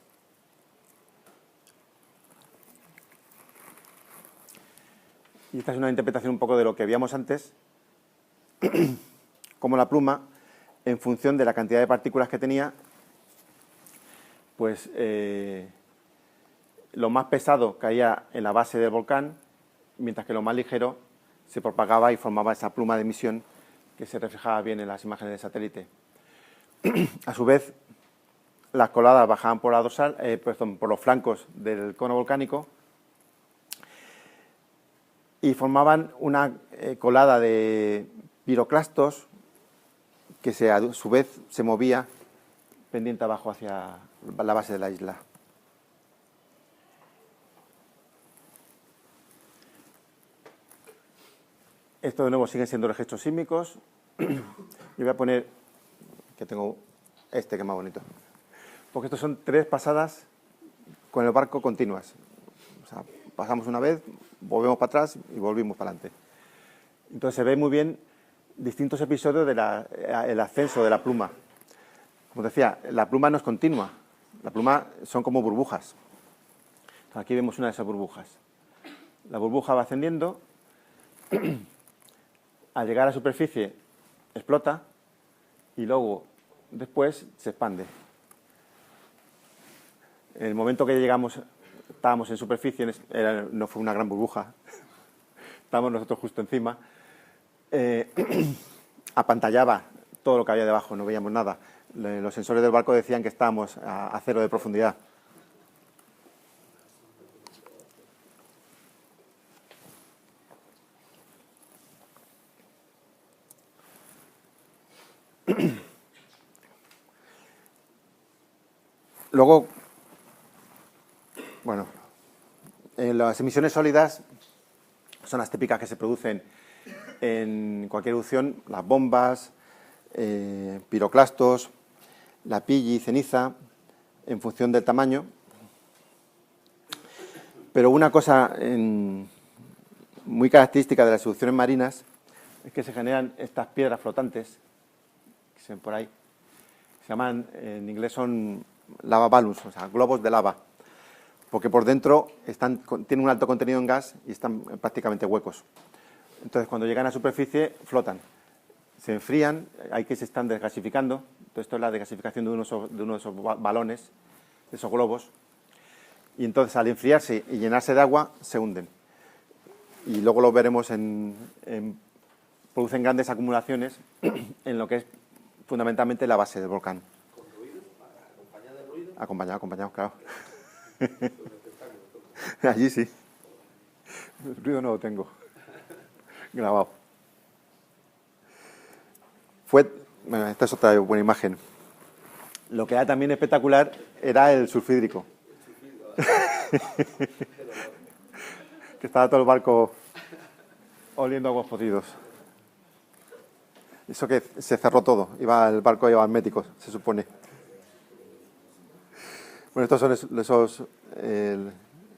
Y esta es una interpretación un poco de lo que veíamos antes, como la pluma, en función de la cantidad de partículas que tenía, pues lo más pesado caía en la base del volcán, mientras que lo más ligero se propagaba y formaba esa pluma de emisión que se reflejaba bien en las imágenes de satélite. A su vez, las coladas bajaban por la dorsal, por los flancos del cono volcánico y formaban una colada de piroclastos que a su vez se movía pendiente abajo hacia la base de la isla. Esto de nuevo siguen siendo registros sísmicos. Yo voy a poner, que tengo este que es más bonito, porque estos son 3 pasadas con el barco continuas. O sea, pasamos una vez, volvemos para atrás y volvimos para adelante. Entonces se ve muy bien distintos episodios del ascenso de la pluma. Como decía, la pluma no es continua, la pluma son como burbujas. Aquí vemos una de esas burbujas. La burbuja va ascendiendo, al llegar a la superficie explota y luego después se expande. En el momento que estábamos en superficie, no fue una gran burbuja, estábamos nosotros justo encima, apantallaba todo lo que había debajo, no veíamos nada. Los sensores del barco decían que estábamos a 0 de profundidad. Luego, bueno, las emisiones sólidas son las típicas que se producen en cualquier erupción, las bombas, piroclastos, la pilli, ceniza, en función del tamaño. Pero una cosa muy característica de las erupciones marinas es que se generan estas piedras flotantes, que se ven por ahí, se llaman, en inglés son lava balloons, o sea, globos de lava, porque por dentro tienen un alto contenido en gas y están prácticamente huecos. Entonces, cuando llegan a superficie, flotan, se enfrían, hay que se están desgasificando. Entonces, esto es la desgasificación de uno de esos balones, de esos globos, y entonces al enfriarse y llenarse de agua, se hunden. Y luego lo veremos producen grandes acumulaciones en lo que es fundamentalmente la base del volcán. ¿Con ruido? ¿Acompañado de ruido? Acompañado, claro. Allí sí. El ruido no lo tengo grabado. Bueno, esta es otra buena imagen. Lo que era también espectacular era el sulfídrico. Que estaba todo el barco oliendo aguas podridos. Eso que se cerró todo. El barco iba hermético, se supone. Bueno, estos son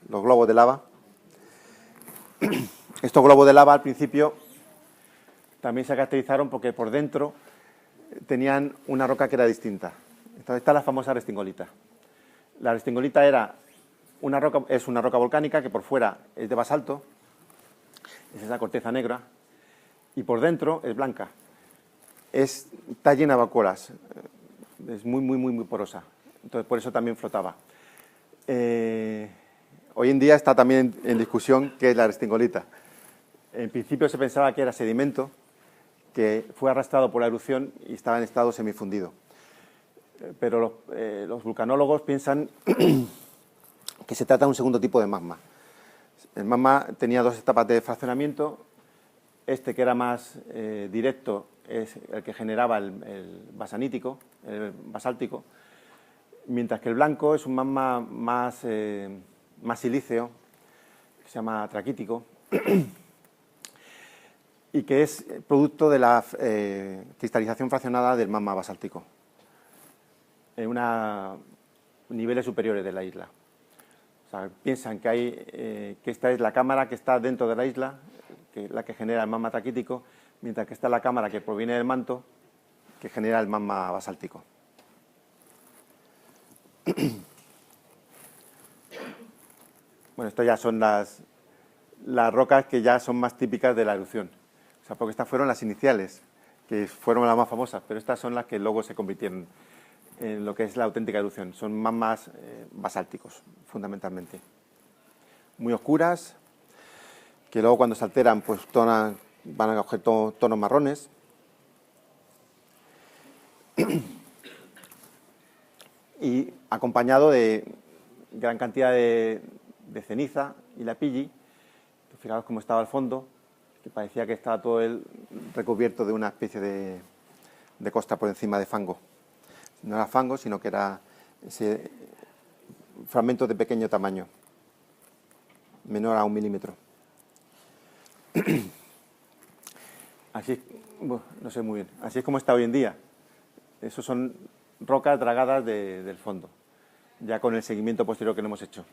los globos de lava. Estos globos de lava al principio también se caracterizaron porque por dentro tenían una roca que era distinta. Entonces, esta es la famosa restingolita. La restingolita es una roca volcánica que por fuera es de basalto, es esa corteza negra, y por dentro es blanca. Está llena de vacuolas, es muy porosa. Entonces, por eso también flotaba. Hoy en día está también en discusión qué es la restingolita. En principio se pensaba que era sedimento que fue arrastrado por la erupción y estaba en estado semifundido. Pero los vulcanólogos piensan que se trata de un segundo tipo de magma. El magma tenía dos etapas de fraccionamiento. Este, que era más directo, es el que generaba el basáltico, mientras que el blanco es un magma más silíceo, que se llama traquítico, y que es producto de la cristalización fraccionada del magma basáltico en niveles superiores de la isla. O sea, piensan que esta es la cámara que está dentro de la isla, la que genera el magma traquítico, mientras que esta es la cámara que proviene del manto, que genera el magma basáltico. Bueno, esto ya son las rocas que ya son más típicas de la erupción. O sea, porque estas fueron las iniciales, que fueron las más famosas, pero estas son las que luego se convirtieron en lo que es la auténtica erupción. Son magmas basálticos, fundamentalmente. Muy oscuras, que luego cuando se alteran pues van a coger tonos marrones. Y acompañado de gran cantidad de ceniza y la pilli. Fijaos cómo estaba al fondo, que parecía que estaba todo recubierto de una especie de costa por encima de fango. No era fango, sino que era ese fragmento de pequeño tamaño, menor a 1 milímetro. Así, bueno, no sé muy bien, así es como está hoy en día. Esos son rocas dragadas del fondo, ya con el seguimiento posterior que no hemos hecho.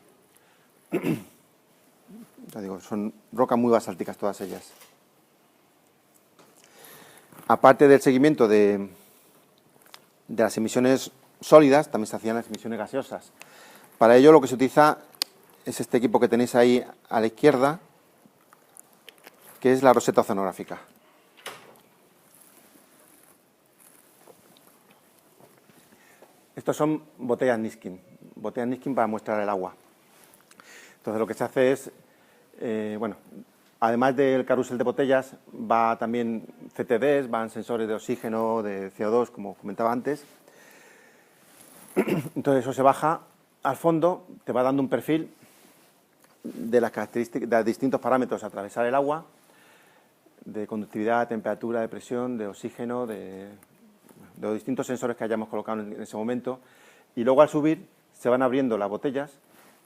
Ya digo, son rocas muy basálticas todas ellas. Aparte del seguimiento de las emisiones sólidas, también se hacían las emisiones gaseosas. Para ello lo que se utiliza es este equipo que tenéis ahí a la izquierda, que es la roseta oceanográfica. Estos son botellas Niskin para muestrar el agua. Entonces lo que se hace es, bueno, además del carrusel de botellas, va también CTDs, van sensores de oxígeno, de CO2, como comentaba antes, Entonces eso se baja al fondo, te va dando un perfil de las características, de los distintos parámetros a atravesar el agua, de conductividad, temperatura, de presión, de oxígeno, de los distintos sensores que hayamos colocado en ese momento. Y luego al subir se van abriendo las botellas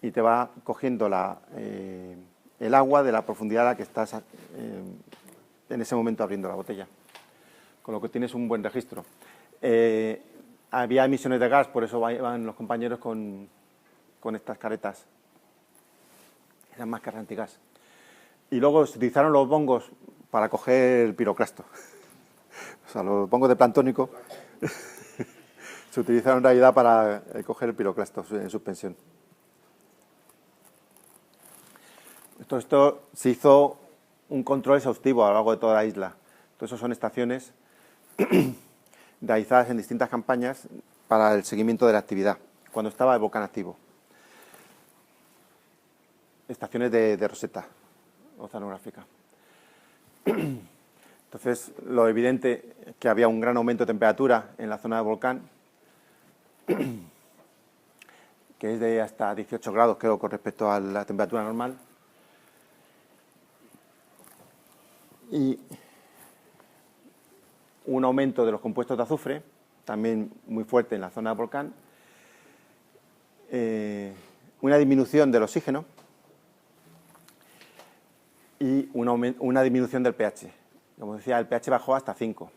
y te va cogiendo el agua de la profundidad a la que estás en ese momento abriendo la botella. Con lo que tienes un buen registro. Había emisiones de gas, por eso van los compañeros con estas caretas. Eran máscaras antigas. Y luego se utilizaron los bongos para coger el piroclasto. O sea, los bongos de planctónico se utilizaron en realidad para coger el piroclasto en suspensión. Esto se hizo un control exhaustivo a lo largo de toda la isla. Todo eso son estaciones realizadas en distintas campañas para el seguimiento de la actividad, cuando estaba el volcán activo. Estaciones de roseta oceanográfica. Entonces, lo evidente es que había un gran aumento de temperatura en la zona del volcán, que es de hasta 18 grados, creo, con respecto a la temperatura normal. Y un aumento de los compuestos de azufre, también muy fuerte en la zona del volcán. Una disminución del oxígeno y una disminución del pH. Como decía, el pH bajó hasta 5,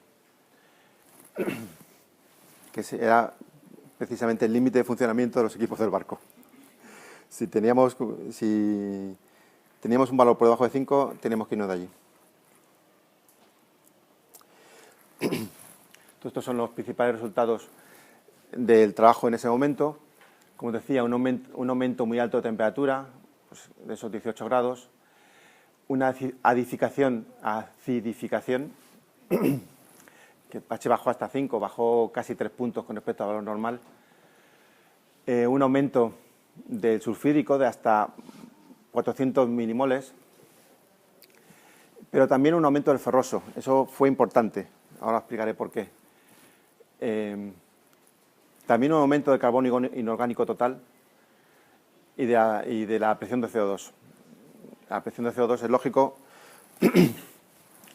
que era precisamente el límite de funcionamiento de los equipos del barco. Si teníamos un valor por debajo de 5, teníamos que irnos de allí. Estos son los principales resultados del trabajo en ese momento. Como decía, un aumento muy alto de temperatura, pues de esos 18 grados, una acidificación, que el pH bajó hasta 5, bajó casi 3 puntos con respecto al valor normal, un aumento del sulfídrico de hasta 400 milimoles, pero también un aumento del ferroso. Eso fue importante, ahora explicaré por qué. También un aumento del carbono inorgánico total y de la presión de CO2. La presión de CO2 es lógico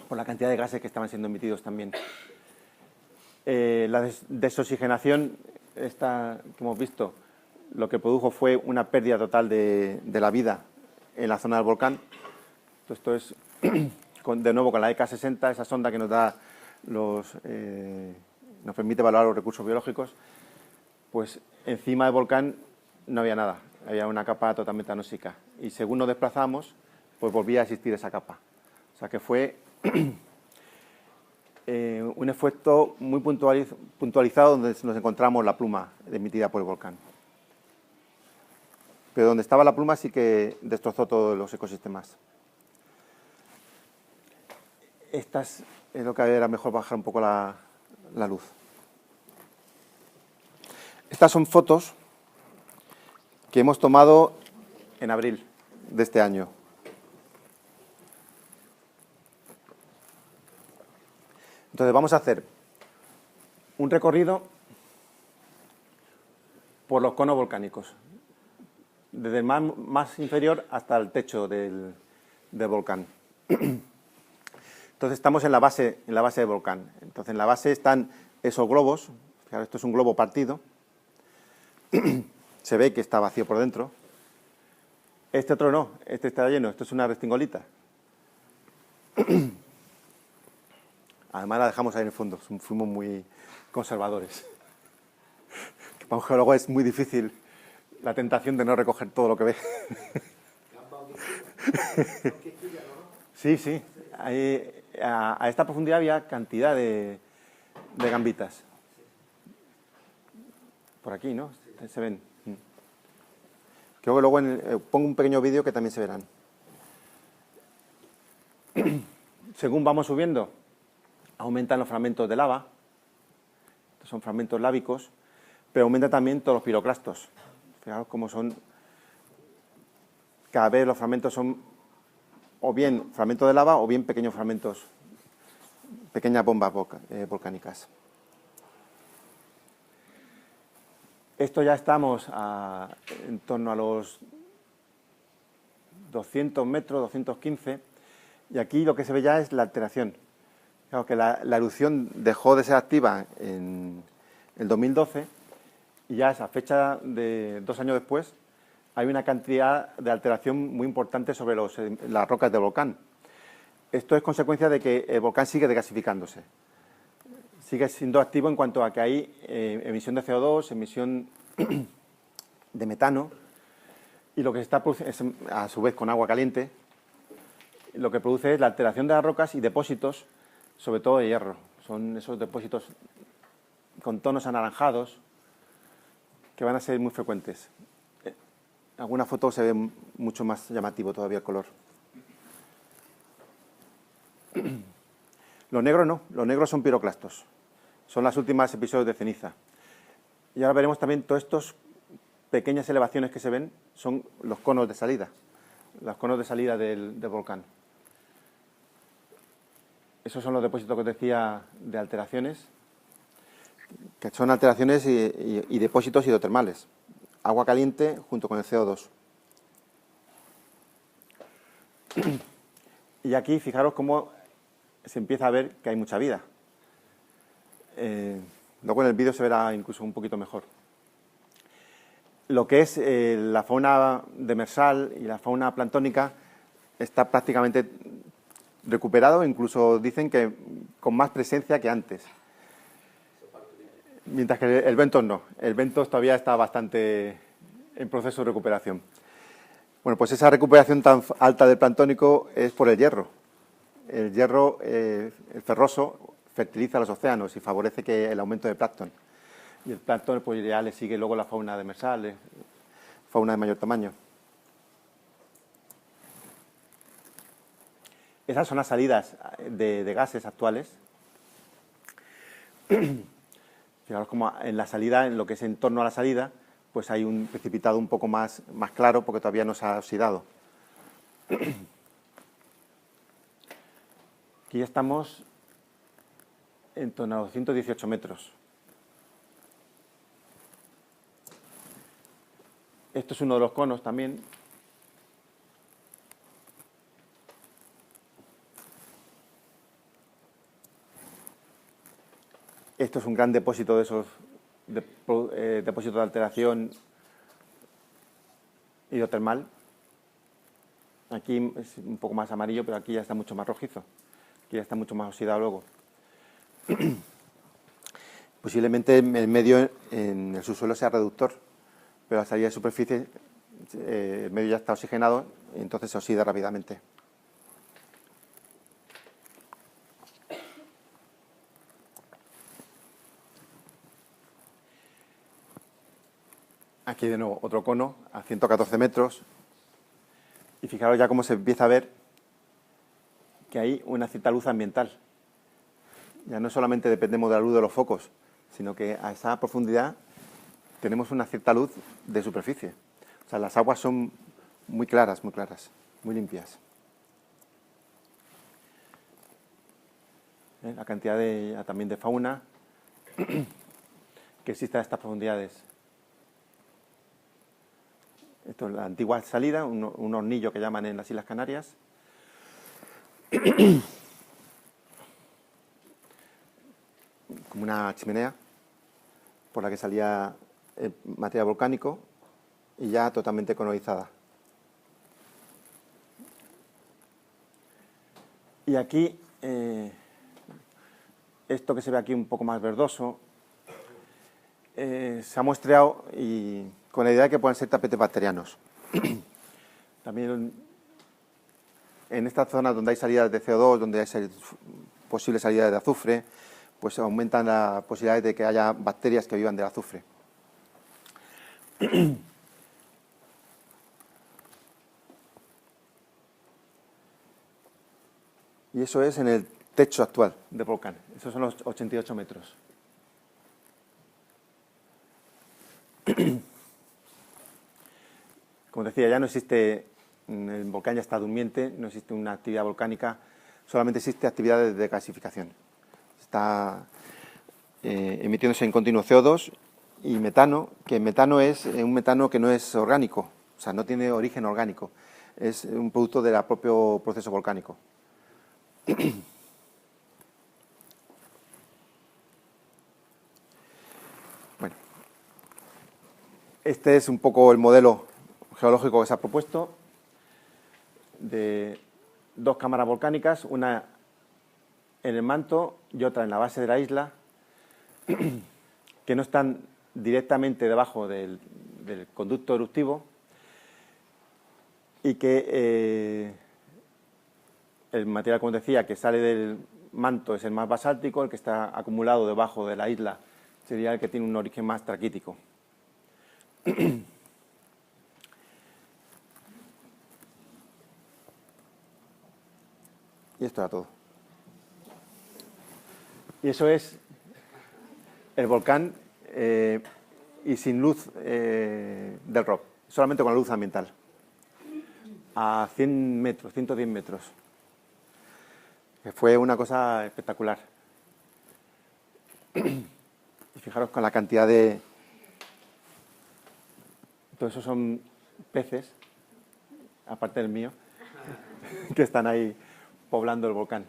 por la cantidad de gases que estaban siendo emitidos también. La desoxigenación, esta que hemos visto, lo que produjo fue una pérdida total de la vida en la zona del volcán. Esto es, de nuevo, con la EK60, esa sonda que nos da nos permite evaluar los recursos biológicos. Pues encima del volcán no había nada, había una capa totalmente anóxica. Y según nos desplazamos, pues volvía a existir esa capa. O sea que fue un efecto muy puntualizado donde nos encontramos la pluma emitida por el volcán. Pero donde estaba la pluma sí que destrozó todos los ecosistemas. Estas es lo que era mejor bajar un poco la luz. Estas son fotos que hemos tomado en abril de este año. Entonces vamos a hacer un recorrido por los conos volcánicos, desde el más inferior hasta el techo del volcán. Entonces estamos en la base del volcán. Entonces en la base están esos globos. Claro, esto es un globo partido. Se ve que está vacío por dentro. Este otro no, este está lleno. Esto es una restingolita. Además la dejamos ahí en el fondo. Fuimos muy conservadores. Para un geólogo es muy difícil la tentación de no recoger todo lo que ve. Sí, sí. A esta profundidad había cantidad de gambitas. Por aquí, ¿no? Se ven. Creo que luego pongo un pequeño vídeo que también se verán. Según vamos subiendo, aumentan los fragmentos de lava. Estos son fragmentos lábicos, pero aumentan también todos los piroclastos. Fijaos cómo son. Cada vez los fragmentos son o bien fragmentos de lava o bien pequeños fragmentos, pequeñas bombas volcánicas. Esto ya estamos en torno a los 200 metros, 215, y aquí lo que se ve ya es la alteración. Claro que la erupción dejó de ser activa en el 2012 y ya a esa fecha de 2 años después hay una cantidad de alteración muy importante sobre las rocas del volcán. Esto es consecuencia de que el volcán sigue desgasificándose. Sigue siendo activo en cuanto a que hay emisión de CO2, emisión de metano, y lo que se está produciendo es, a su vez, con agua caliente, lo que produce es la alteración de las rocas y depósitos, sobre todo de hierro. Son esos depósitos con tonos anaranjados que van a ser muy frecuentes. En alguna foto se ve mucho más llamativo todavía el color. Los negros no, los negros son piroclastos. Son los últimos episodios de ceniza. Y ahora veremos también todas estas pequeñas elevaciones que se ven, son los conos de salida. Los conos de salida del volcán. Esos son los depósitos que os decía de alteraciones, que son alteraciones y depósitos hidrotermales. Agua caliente junto con el CO2. Y aquí fijaros cómo se empieza a ver que hay mucha vida. Luego en el vídeo se verá incluso un poquito mejor. Lo que es la fauna demersal y la fauna planctónica está prácticamente recuperado, incluso dicen que con más presencia que antes. Mientras que el bentos no. El bentos todavía está bastante en proceso de recuperación. Bueno, pues esa recuperación tan alta del planctónico es por el hierro. El hierro, el ferroso, fertiliza los océanos y favorece el aumento de plancton. Y el plancton pues ya le sigue luego la fauna demersal, fauna de mayor tamaño. Esas son las salidas de gases actuales. Fijaros como en la salida, en lo que es en torno a la salida, pues hay un precipitado un poco más claro porque todavía no se ha oxidado. Aquí ya estamos en torno a 218 metros. Esto es uno de los conos también. Esto es un gran depósito de esos depósitos de alteración hidrotermal. Aquí es un poco más amarillo, pero aquí ya está mucho más rojizo. Aquí ya está mucho más oxidado luego. Posiblemente el medio en el subsuelo sea reductor, pero a salida de superficie el medio ya está oxigenado y entonces se oxida rápidamente. Aquí de nuevo otro cono a 114 metros y fijaros ya cómo se empieza a ver que hay una cierta luz ambiental. Ya no solamente dependemos de la luz de los focos, sino que a esa profundidad tenemos una cierta luz de superficie. O sea, las aguas son muy claras, muy limpias. La cantidad también de fauna que existe a estas profundidades. Esto es la antigua salida, un hornillo que llaman en las Islas Canarias. Como una chimenea por la que salía el material volcánico y ya totalmente colonizada. Y aquí, esto que se ve aquí un poco más verdoso, se ha muestreado y con la idea de que puedan ser tapetes bacterianos. También en estas zonas donde hay salidas de CO2, donde hay posibles salidas de azufre, pues aumentan las posibilidades de que haya bacterias que vivan del azufre. Y eso es en el techo actual del volcán. Esos son los 88 metros. Como decía, ya no existe, el volcán ya está durmiente, no existe una actividad volcánica, solamente existe actividad de desgasificación. Está emitiéndose en continuo CO2 y metano, que metano es un metano que no es orgánico, o sea, no tiene origen orgánico, es un producto del propio proceso volcánico. Bueno, este es un poco el modelo geológico que se ha propuesto de dos cámaras volcánicas, una en el manto y otra en la base de la isla, que no están directamente debajo del conducto eruptivo y que el material, como decía, que sale del manto es el más basáltico, el que está acumulado debajo de la isla sería el que tiene un origen más traquítico. Y esto era todo. Y eso es el volcán y sin luz del ROP, solamente con la luz ambiental, a 100 metros, 110 metros. Que fue una cosa espectacular. Y fijaros con la cantidad de... Todo eso son peces, aparte del mío, que están ahí poblando el volcán.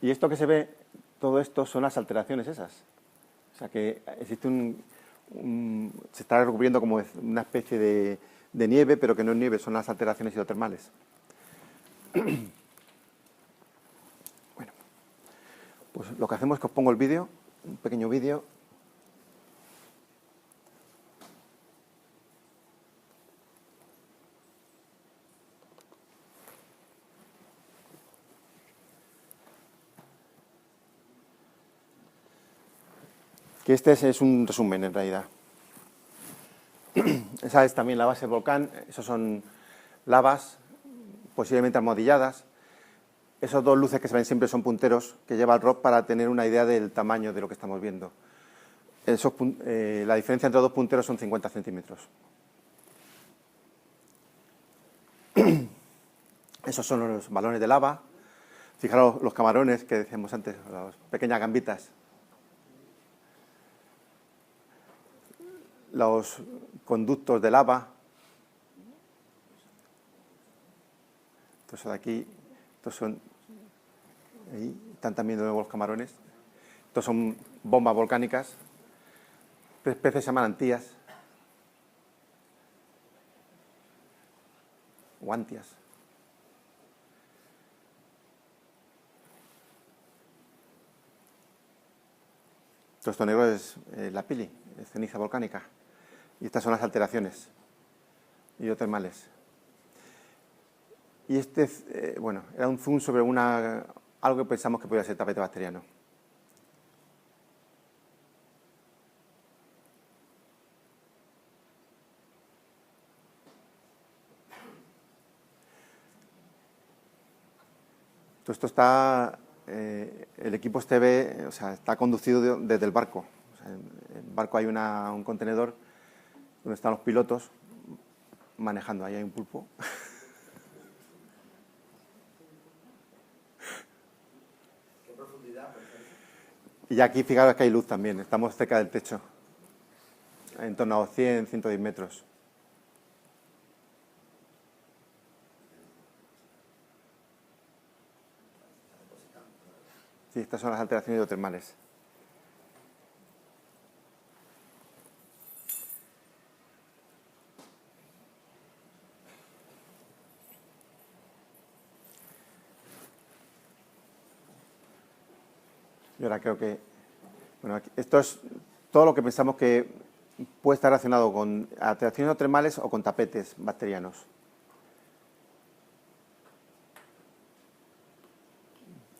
Y esto que se ve, todo esto son las alteraciones esas. O sea que existe se está recubriendo como una especie de nieve, pero que no es nieve, son las alteraciones hidrotermales. Bueno, pues lo que hacemos es que os pongo el vídeo, un pequeño vídeo. Que este es un resumen, en realidad. Esa es también la base del volcán, esos son lavas, posiblemente almohadilladas. Esas dos luces que se ven siempre son punteros que lleva el ROP para tener una idea del tamaño de lo que estamos viendo. La diferencia entre los dos punteros son 50 centímetros. Esos son los balones de lava. Fijaros los camarones que decíamos antes, las pequeñas gambitas. Los conductos de lava. Estos de aquí, estos son, ahí están también de nuevo los camarones. Estos son bombas volcánicas. Peces se llaman antías. O antias. Todo esto negro es la pili, es ceniza volcánica. Y estas son las alteraciones hidrotermales. Y bueno, era un zoom sobre algo que pensamos que podía ser tapete bacteriano. Todo esto está, el equipo o sea, está conducido desde el barco. O sea, en el barco hay un contenedor donde están los pilotos manejando. Ahí hay un pulpo. ¿Qué profundidad, por ejemplo? Y aquí, fijaros que hay luz también. Estamos cerca del techo. En torno a 100, 110 metros. Sí, estas son las alteraciones hidrotermales. Y ahora creo que... Bueno, esto es todo lo que pensamos que puede estar relacionado con alteraciones hidrotermales o con tapetes bacterianos.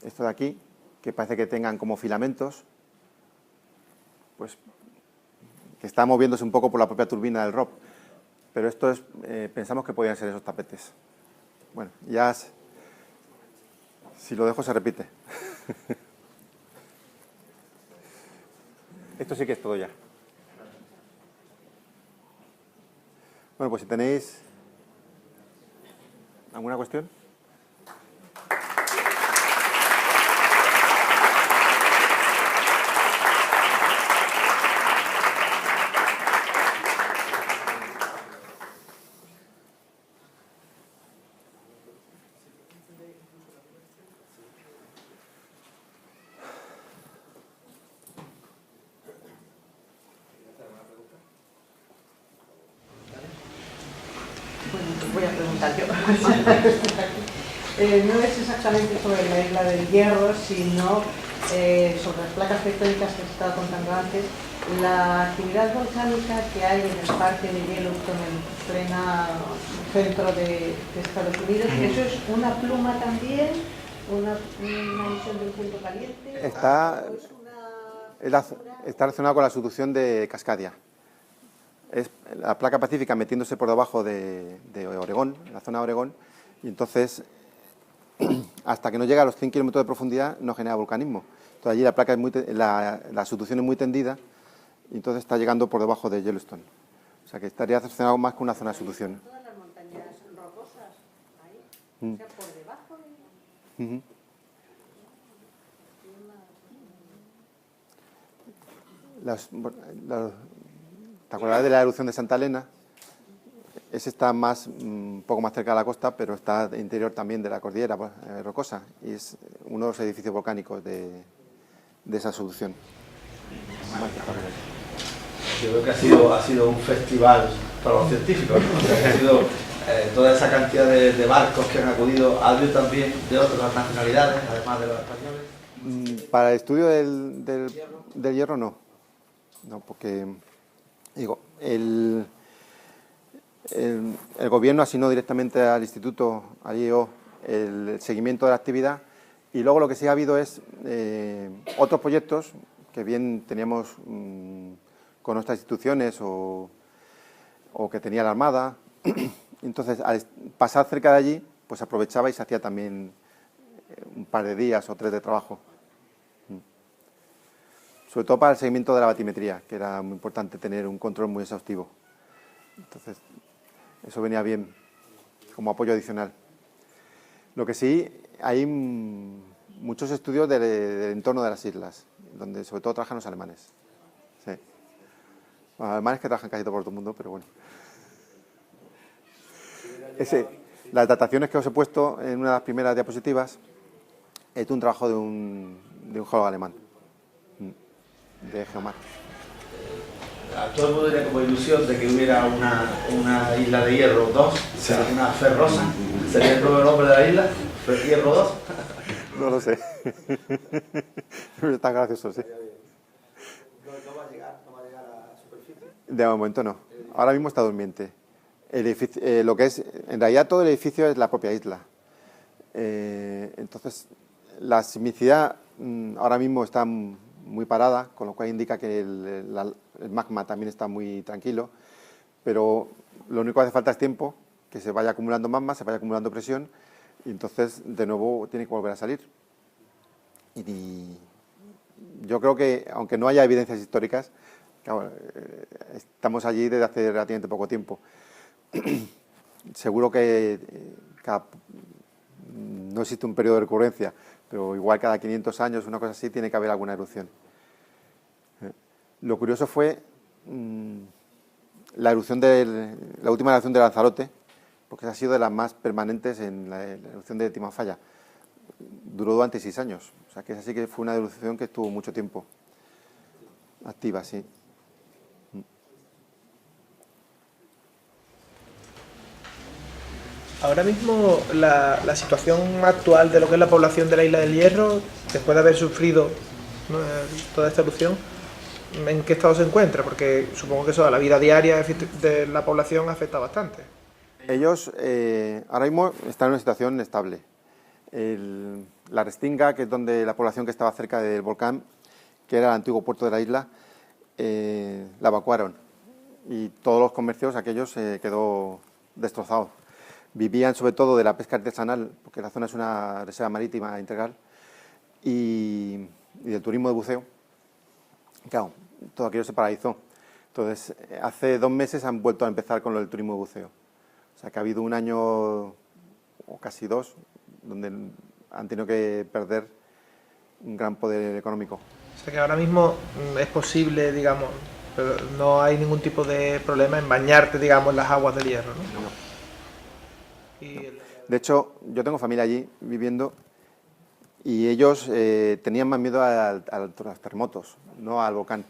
Esto de aquí, que parece que tengan como filamentos, pues que está moviéndose un poco por la propia turbina del ROP. Pero esto es, pensamos que podrían ser esos tapetes. Bueno, ya si lo dejo se repite. Esto sí que es todo ya. Bueno, pues si tenéis alguna cuestión. voy a preguntar yo. No es exactamente sobre la isla del Hierro, sino sobre las placas tectónicas que os estaba contando antes, la actividad volcánica que hay en el parque de Yellowstone, en plena centro de Estados Unidos. ¿Eso es una pluma también? ¿Una emisión de un punto caliente? Está relacionado con la subducción de Cascadia. Es la placa pacífica metiéndose por debajo de Oregón, la zona de Oregón, y entonces hasta que no llega a los 100 kilómetros de profundidad no genera volcanismo. Entonces allí la placa es la subducción es muy tendida y entonces está llegando por debajo de Yellowstone. O sea que estaría relacionado más con una zona de subducción. Todas las montañas rocosas ahí, o sea, por debajo de... Uh-huh. ¿Te acuerdas de la erupción de Santa Elena? Ese está un poco más cerca de la costa, pero está interior también de la cordillera rocosa y es uno de los edificios volcánicos de esa subducción. Yo creo que ha sido un festival para los científicos, ¿no? O sea, que ha sido toda esa cantidad de barcos que han acudido, ha habido también de otras nacionalidades, además de los españoles. Para el estudio del hierro no, porque digo, el gobierno asignó directamente al instituto, al IEO, el seguimiento de la actividad y luego lo que sí ha habido es otros proyectos que bien teníamos con nuestras instituciones o que tenía la Armada. Entonces, al pasar cerca de allí, pues aprovechaba y se hacía también un par de días o 3 de trabajo. Sobre todo para el seguimiento de la batimetría, que era muy importante tener un control muy exhaustivo. Entonces, eso venía bien como apoyo adicional. Lo que sí, hay muchos estudios del entorno de las islas, donde sobre todo trabajan los alemanes. Sí. Bueno, alemanes que trabajan casi todo por todo el mundo, pero bueno. Las dataciones que os he puesto en una de las primeras diapositivas es un trabajo de un geólogo alemán, de Geomar. A todo el mundo tenía como ilusión de que hubiera una isla de hierro 2, sí. Una Ferrosa. ¿Sería el nuevo nombre de la isla? ¿Hierro 2? No lo sé. Está gracioso, sí. ¿No va a llegar a la superficie? De momento no. Ahora mismo está durmiente. El edificio, lo que es, en realidad todo el edificio es la propia isla. Entonces, la sismicidad ahora mismo está muy parada, con lo cual indica que el magma también está muy tranquilo, pero lo único que hace falta es tiempo, que se vaya acumulando magma, se vaya acumulando presión, y entonces de nuevo tiene que volver a salir. Y yo creo que, aunque no haya evidencias históricas, claro, estamos allí desde hace relativamente poco tiempo. Seguro que no existe un periodo de recurrencia, pero igual cada 500 años, una cosa así, tiene que haber alguna erupción. Lo curioso fue la última erupción de Lanzarote, porque esa ha sido de las más permanentes en la erupción de Timanfaya. Duró durante 6 años, o sea que esa sí que fue una erupción que estuvo mucho tiempo activa, sí. Ahora mismo la situación actual de lo que es la población de la Isla del Hierro, después de haber sufrido, ¿no?, toda esta erupción, ¿en qué estado se encuentra? Porque supongo que eso a la vida diaria de la población afecta bastante. Ellos ahora mismo están en una situación estable. La Restinga, que es donde la población que estaba cerca del volcán, que era el antiguo puerto de la isla, la evacuaron y todos los comercios aquellos quedó destrozados. Vivían sobre todo de la pesca artesanal, porque la zona es una reserva marítima integral, y del turismo de buceo. Claro, todo aquello se paralizó. Entonces, hace 2 meses han vuelto a empezar con lo del turismo de buceo. O sea que ha habido un año, o casi 2, donde han tenido que perder un gran poder económico. O sea que ahora mismo es posible, digamos, pero no hay ningún tipo de problema en bañarte, digamos, en las aguas del Hierro, ¿no? No. De hecho, yo tengo familia allí viviendo y ellos tenían más miedo a los terremotos, no al volcán.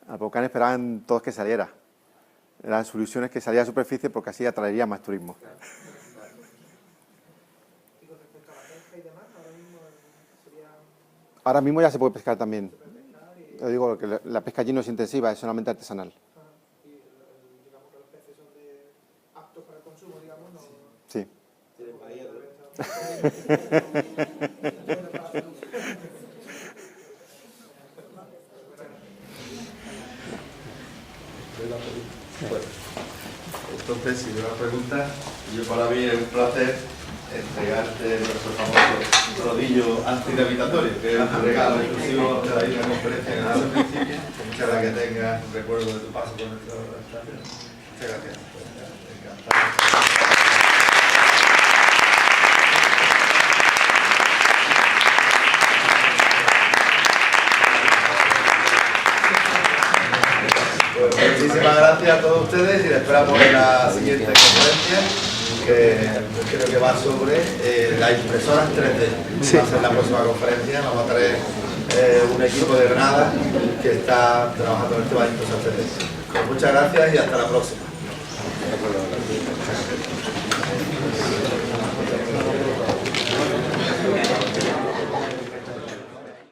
Al volcán esperaban todos que saliera. Eran soluciones que salían a la superficie porque así atraería más turismo. Y con respecto a la pesca y demás, ahora mismo sería... Ahora mismo ya se puede pescar también. Yo digo que la pesca allí no es intensiva, es solamente artesanal. Y digamos que los peces son aptos para el consumo, digamos, no... Sí. Bueno, entonces, si no hay preguntas, yo para mí es un placer entregarte nuestro famoso rodillo antigravitatorio, que es un regalo exclusivo de la misma conferencia que nada al principio, para que tengas un recuerdo de tu paso por nuestra estación. Muchas gracias. Encantado. Muchísimas gracias a todos ustedes y les esperamos en la siguiente conferencia, que creo que va sobre las impresoras 3D. Sí. Va a ser la próxima conferencia, vamos a traer un equipo de Granada que está trabajando en el tema de impresoras 3D. Pues muchas gracias y hasta la próxima.